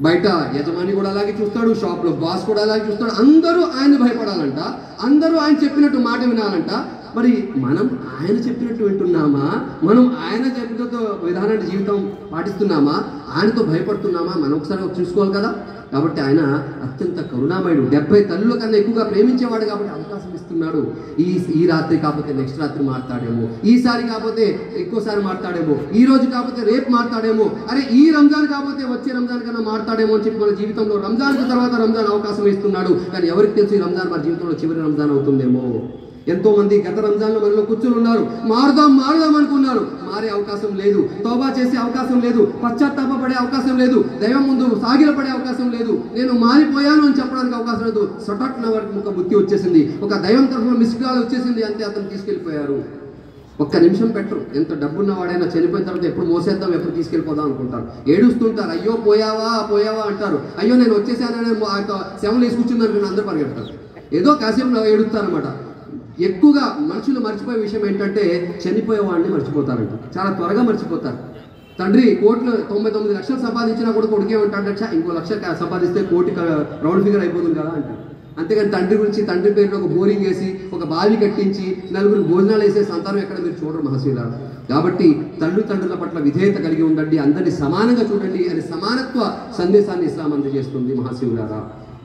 బయట యజమాని కూడా అలాగే చూస్తాడు, షాప్లో బాస్ కూడా అలాగే చూస్తాడు. అందరూ ఆయన భయపడాలంట, అందరూ ఆయన చెప్పినట్టు మాట వినాలంట. మరి మనం ఆయన చెప్పినట్టు వింటున్నామా? మనం ఆయన చెప్పినట్టు విధానాన్ని జీవితం పాటిస్తున్నామా? ఆయనతో భయపడుతున్నామా? మనం ఒకసారి చూసుకోవాలి కదా. కాబట్టి ఆయన అత్యంత కరుణామయుడు, 70 తల్లుల కన్నా ఎక్కువగా ప్రేమించేవాడు కాబట్టి అవకాశం ఇస్తున్నాడు. ఈ రాత్రి కాకపోతే నెక్స్ట్ రాత్రి మాట్లాడేమో, ఈసారి కాకపోతే ఎక్కువసారి మాట్లాడేమో, ఈ రోజు కాకపోతే రేపు మాట్లాడేమో, అరే ఈ రంజాన్ కాకపోతే వచ్చే రంజాన్ కన్నా మాట్లాడేమో అని చెప్పి మన జీవితంలో రంజాన్కి తర్వాత రంజాన్ అవకాశం ఇస్తున్నాడు. కానీ ఎవరికి తెలుసు ఈ రంజాన్ మన జీవితంలో చివరి రంజాన్ అవుతుందేమో. ఎంతో మంది గత రంజాన్లో మనలో కూర్చొని ఉన్నారు, మారుదాం అనుకున్నారు, మారే అవకాశం లేదు, తౌబా చేసే అవకాశం లేదు, పశ్చాత్తాపడే అవకాశం లేదు, దైవం ముందు సాగిలపడే అవకాశం లేదు, నేను మారిపోయాను అని చెప్పడానికి అవకాశం లేదు. సొటట్న వరకు ఒక బుద్ధి వచ్చేసింది, ఒక దైవం తరఫున మిస్ కాల్ వచ్చేసింది, అంతే అతను తీసుకెళ్ళిపోయారు. ఒక్క నిమిషం పెట్టరు. ఎంత డబ్బున్నవాడైనా చనిపోయిన తర్వాత ఎప్పుడు మోసేద్దాం, ఎప్పుడు తీసుకెళ్ళిపోదాం అనుకుంటారు, ఏడుస్తుంటారు, అయ్యో పోయావా అంటారు. అయ్యో నేను వచ్చేసానని శవం వేసి కూర్చుందనుకుని అందరూ పరిగెడతారు, ఏదో కాసేపు ఏడుస్తారనమాట. ఎక్కువగా మనుషులు మర్చిపోయే విషయం ఏంటంటే చనిపోయేవాడిని మర్చిపోతారంట, చాలా త్వరగా మర్చిపోతారు. తండ్రి కోట్లు 99 లక్షలు సంపాదించినా కూడా కొడుకే ఉంటాడట, ఇంకో 1 లక్ష సంపాదిస్తే కోటి రౌండ్ ఫిగర్ అయిపోతుంది కదా అంటారు. అంతేగాని తండ్రి గురించి, తండ్రి పేరులో ఒక బోరింగ్ వేసి ఒక బావి కట్టించి నలుగురు భోజనాలు వేసే సంతానం ఎక్కడ మీరు చూడరు మహాశీలారు. కాబట్టి తండ్రుల పట్ల విధేయత కలిగి ఉండండి, అందరినీ సమానంగా చూడండి అనే సమానత్వ సందేశాన్ని ఇస్లాం అందజేస్తుంది మహాశివులారా.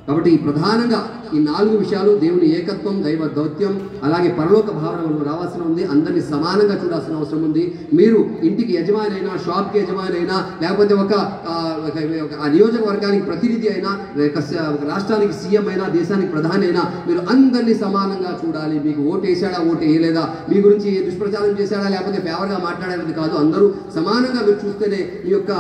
కాబట్టి ప్రధానంగా ఈ 4 విషయాలు, దేవుని ఏకత్వం, దైవ దౌత్యం, అలాగే పరలోక భావన రావాల్సిన ఉంది. అందరినీ సమానంగా చూడాల్సిన అవసరం ఉంది. మీరు ఇంటికి యజమాని అయినా, షాప్కి యజమాని అయినా, లేకపోతే ఒక నియోజకవర్గానికి ప్రతినిధి అయినా, రాష్ట్రానికి సీఎం అయినా, దేశానికి ప్రధాని అయినా, మీరు అందరినీ సమానంగా చూడాలి. మీకు ఓటు వేసాడా, ఓటు వేయలేదా, మీ గురించి దుష్ప్రచారం చేశాడా, లేకపోతే ఫేవర్గా మాట్లాడేది కాదు. అందరూ సమానంగా మీరు చూస్తేనే మీ యొక్క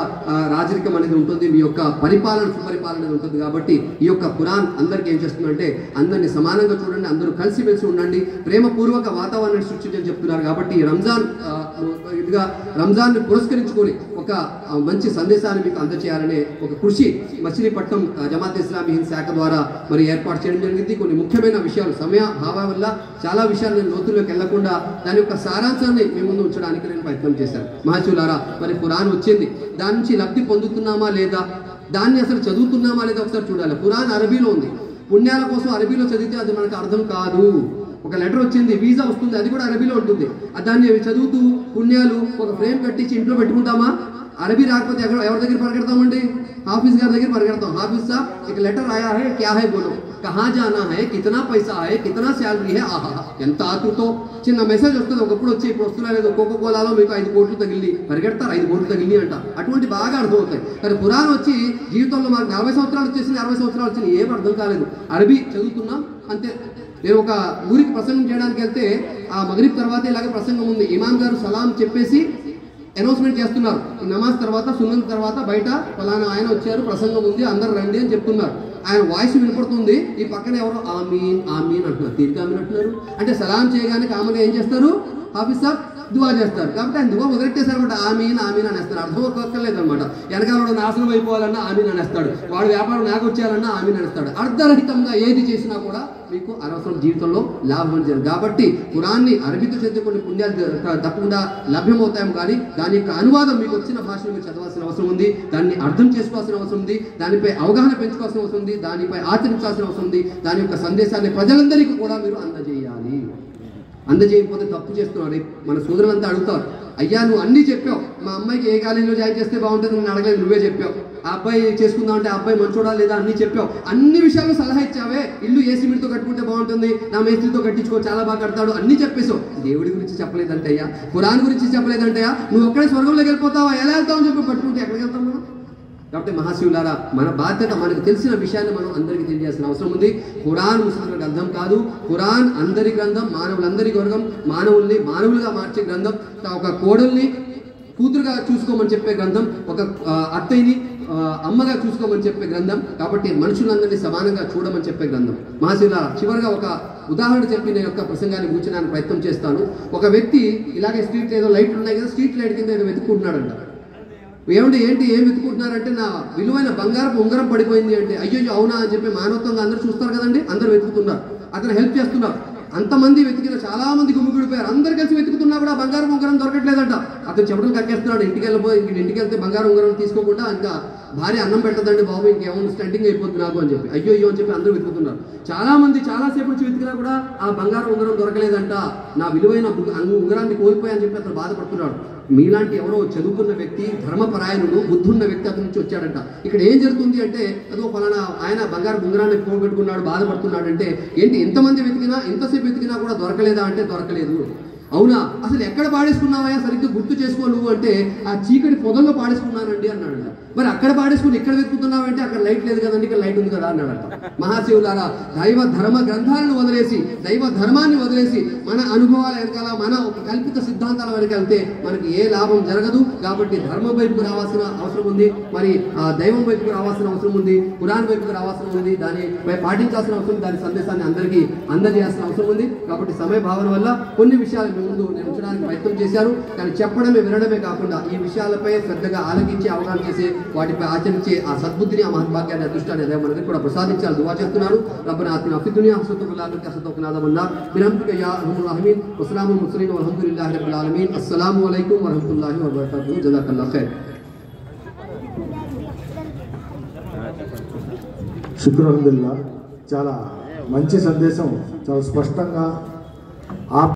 రాజరికం అనేది ఉంటుంది, మీ యొక్క సుపరిపాలన అనేది ఉంటుంది. కాబట్టి ఈ యొక్క ఖురాన్ అందరికీ ఏం చేస్తుందంటే అందరినీ సమానంగా చూడండి, అందరూ కలిసిమెలిసి ఉండండి, ప్రేమపూర్వక వాతావరణాన్ని సృష్టించని చెప్తున్నారు. కాబట్టి రంజాన్ పురస్కరించుకొని ఒక మంచి సందేశాన్ని మీకు అందజేయాలనే ఒక కృషి మచిలీపట్నం జమాత్ ఇస్లామీ హింద్ శాఖ ద్వారా మరి ఏర్పాటు చేయడం జరిగింది. కొన్ని ముఖ్యమైన విషయాలు, సమయ భావం వల్ల చాలా విషయాలు నేను లోతుల్లోకి వెళ్లకుండా దాని యొక్క సారాంశాన్ని మీ ముందు ఉంచడానికి నేను ప్రయత్నం చేశాను. మహాశివులారా, మరి ఖురాన్ వచ్చింది, దాని నుంచి లబ్ధి పొందుతున్నామా లేదా, దాన్ని అసలు చదువుతున్నామా లేదా ఒకసారి చూడాలి. ఖురాన్ అరబీలో ఉంది, పుణ్యాల కోసం అరబీలో చదివితే అది మనకు అర్థం కాదు. ఒక లెటర్ వచ్చింది, వీసా వస్తుంది, అది కూడా అరబీలో ఉంటుంది. దాన్ని చదువుతూ పుణ్యాలు ఒక ఫ్రేమ్ కట్టించి ఇంట్లో పెట్టుకుంటామా? అరబీ రాకపోతే ఎవరి దగ్గర పరిగెడతామండి? हाफिज గారి దగ్గర పరిగెడతాం. हाफिज साहब एक लेटर आया है, क्या है बोलो, कहाँ जाना है, कितना पैसा है, कितना सैलरी है. ఆహా ఎంత ఆతృతో చిన్న మెసేజ్ వస్తుంది, ఒకప్పుడు వచ్చి ఇప్పుడు వస్తున్నా లేదు, కోకో కోలాలో మీకు 5 కోట్లు తగిలి పరిగెడతారు, 5 కోట్లు తగిలి అంట. అటువంటి బాగా అర్థమవుతాయి. కానీ ఖురాన్ వచ్చి జీవితంలో మనకు 40 సంవత్సరాలు వచ్చేసింది, 60 సంవత్సరాలు వచ్చింది, ఏం అర్థం కాలేదు. అరబీ చదువుతున్నాం అంతే. నేను ఒక ఊరికి ప్రసంగం చేయడానికి వెళ్తే ఆ మగరిబ్ తర్వాత ఇలాగే ప్రసంగం ఉంది, ఇమాం గారు సలాం చెప్పేసి అనౌన్స్మెంట్ చేస్తున్నారు, నమాజ్ తర్వాత సున్నత్ తర్వాత బయట ఫలానా ఆయన వచ్చారు, ప్రసంగం ఉంది, అందరు రండి అని చెప్తున్నారు. ఆయన వాయిస్ వినపడుతుంది, ఈ పక్కన ఎవరో ఆమీన్ ఆమీన్ అంటున్నారు, తీరిక ఆమీన్ అంటున్నారు. అంటే సలాం చేయగానే కామన్గా ఏం చేస్తారు, హాఫీజ్ సాబ్ దువా చేస్తారు. కాబట్టి ఆయన దువా మొదలెట్టేశారనమాట. ఆమీన్ ఆమీన్ అనేస్తారు. అర్థం ఒక్కర్లేదనమాట. వెనకాల నాశనం అయిపోవాలన్నా ఆమీన్ అనేస్తాడు, వాడు వ్యాపారం నాకొచ్చేయాలన్నా ఆమీన్ అనేస్తాడు. అర్ధరహితంగా ఏది చేసినా కూడా మీకు అనవసరం జీవితంలో లాభం జరగదు. కాబట్టి ఖురాన్ని అరబీతో చదివితే కొన్ని పుణ్యాలు తప్పకుండా లభ్యమవుతాయి. కానీ దాని యొక్క అనువాదం మీకు వచ్చిన భాషను మీరు చదవాల్సిన అవసరం ఉంది, దాన్ని అర్థం చేసుకోవాల్సిన అవసరం ఉంది, దానిపై అవగాహన పెంచుకోవాల్సిన అవసరం ఉంది, దానిపై ఆచరించాల్సిన అవసరం ఉంది. దాని యొక్క సందేశాన్ని ప్రజలందరికీ కూడా మీరు అందజేయాలి. అందజేయకపోతే తప్పు చేస్తున్నాడు. మన సోదరులంతా అడుగుతారు, అయ్యా నువ్వు అన్నీ చెప్పావు, మా అమ్మాయికి ఏ కాలేజీలో జాయిన్ చేస్తే బాగుంటుంది నేను అడగలేదు, నువ్వే చెప్పావు. ఆ అబ్బాయి చేసుకుందాం అంటే ఆ అబ్బాయి మంచోడా లేదా అన్నీ చెప్పావు, అన్ని విషయాలు సలహా ఇచ్చావే. ఇల్లు ఏ సిమెంట్తో కట్టుకుంటే బాగుంటుంది, నా మేస్త్రితో కట్టించుకో చాలా బాగా కడతాడు, అన్నీ చెప్పేసావు. దేవుడి గురించి చెప్పలేదంటే అయ్యా, ఖురాన్ గురించి చెప్పలేదంటే నువ్వు ఒక్కడే స్వర్గంలోకి వెళ్ళిపోతావా, ఎలా వెళ్తావు అని చెప్పి పట్టుకుంటే ఎక్కడికి వెళ్తాం మనం? కాబట్టి మహాశివులారా, మన బాధ్యత మనకు తెలిసిన విషయాన్ని మనం అందరికీ తెలియాల్సిన అవసరం ఉంది. ఖురాన్ ముస్లింల గ్రంథం కాదు, ఖురాన్ అందరి గ్రంథం, మానవులందరి గ్రంథం, మానవుల్ని మానవులుగా మార్చే గ్రంథం, ఒక కోడల్ని కూతురుగా చూసుకోమని చెప్పే గ్రంథం, ఒక అత్తయ్యని అమ్మగా చూసుకోమని చెప్పే గ్రంథం. కాబట్టి మనుషులందరినీ సమానంగా చూడమని చెప్పే గ్రంథం. మహాశివులారా, చివరిగా ఒక ఉదాహరణ చెప్పి నేను యొక్క ప్రసంగాన్ని కూర్చోడానికి ప్రయత్నం చేస్తాను. ఒక వ్యక్తి ఇలాగే స్ట్రీట్ ఏదో లైట్లు ఉన్నాయి కదా, స్ట్రీట్ లైట్ కింద ఏదో వెతుక్కుంటున్నాడంట. ఏమంటే ఏంటి ఏం వెతుకుంటున్నారంటే, నా విలువైన బంగారపు ఉంగరం పడిపోయింది అంటే, అయ్యో అవునా అని చెప్పి మానవత్వంగా అందరూ చూస్తారు కదండి, అందరూ వెతుకుతున్నారు, అతను హెల్ప్ చేస్తున్నారు. అంతమంది వెతికిన చాలా మంది గుమిగూడిపోయారు, అందరు కలిసి వెతుకుతున్నా కూడా బంగారం ఉంగరం దొరకట్లేదంట. అతను చెప్పడం కక్కేస్తున్నాడు, ఇంటికి వెళ్తే బంగారం ఉంగరం తీసుకోకుండా ఇంకా భార్య అన్నం పెట్టదండి బాబు, ఇంకేమో స్టంటింగ్ అయిపోతుంది నాకు అని చెప్పి, అయ్యో అని చెప్పి అందరూ వెతుకుతున్నారు. చాలా మంది చాలాసేపు నుంచి వెతికినా కూడా ఆ బంగారం ఉంగరం దొరకలేదంట, నా విలువైన ఉంగరాన్ని కోల్పోయా అని చెప్పి అతను బాధపడుతున్నాడు. మీలాంటి ఎవరో చదువుకున్న వ్యక్తి, ధర్మపరాయణుడు, బుద్ధున్న వ్యక్తి అతని నుంచి వచ్చాడంట. ఇక్కడ ఏం జరుగుతుంది అంటే, అదో ఫలానా ఆయన బంగారు ఉంగరాన్ని పోగొట్టుకున్నాడు, బాధపడుతున్నాడు అంటే, ఏంటి ఎంతమంది వెతికినా ఎంతసేపు వెతికినా కూడా దొరకలేదా అంటే దొరకలేదు. అవునా, అసలు ఎక్కడ పాడేసుకున్నావా సరిగ్గా గుర్తు చేసుకో నువ్వు అంటే, ఆ చీకటి పొదల్లో పాడేసుకున్నానండి అన్నాడు. మరి అక్కడ పాడేసుకుని ఇక్కడ వెతుకుతున్నావంటే అక్కడ లైట్ లేదు కదండి, ఇక్కడ లైట్ ఉంది కదా అన్నాడట. మహాశివులారా, దైవ ధర్మ గ్రంథాలను వదిలేసి, దైవ ధర్మాన్ని వదిలేసి మన అనుభవాల వెనకాల, మన కల్పిత సిద్ధాంతాల వెనక వెళ్తే మనకి ఏ లాభం జరగదు. కాబట్టి ధర్మం వైపుకు రావాల్సిన అవసరం ఉంది, మరి ఆ దైవం వైపుకు రావాల్సిన అవసరం ఉంది, ఖురాన్ వైపుకు రావాల్సిన ఉంది, దానిపై పాటించాల్సిన అవసరం, దాని సందేశాన్ని అందరికీ అందజేయాల్సిన అవసరం ఉంది. కాబట్టి సమయ భావన వల్ల కొన్ని విషయాలు ముందు నేను ఉంచడానికి ప్రయత్నం చేశాను. కానీ చెప్పడమే వినడమే కాకుండా ఈ విషయాలపై శ్రద్ధగా ఆలకించి అవగాహన చేసే, వాటిపై ఆచరించే ఆ సద్బుద్ధిని, ఆ మహద్భాగ్యాన్ని, అదృష్టాన్ని అదే మనకి కూడా ప్రసాదించాలి. దువా చేస్తున్నాను. రబ్బనా ఆతినా ఫిద్ దునియా హసనతన్ వఫిల్ ఆఖిరతి హసనతన్ వఖినా అదాబన్నార్ బిరహ్మతిక యా అర్హమర్ రాహిమీన్. వస్సలాముల్ ముర్సలీన్ వల్హమ్దులిల్లాహి రబ్బిల్ ఆలమీన్. అస్సలాము అలైకుం వరహ్మతుల్లాహి వబరకాతుహు. జజాకల్లాహు ఖైర్. శుక్రల్హమ్దులిల్లాహ్. చాలా మంచి సందేశం, చాలా స్పష్టంగా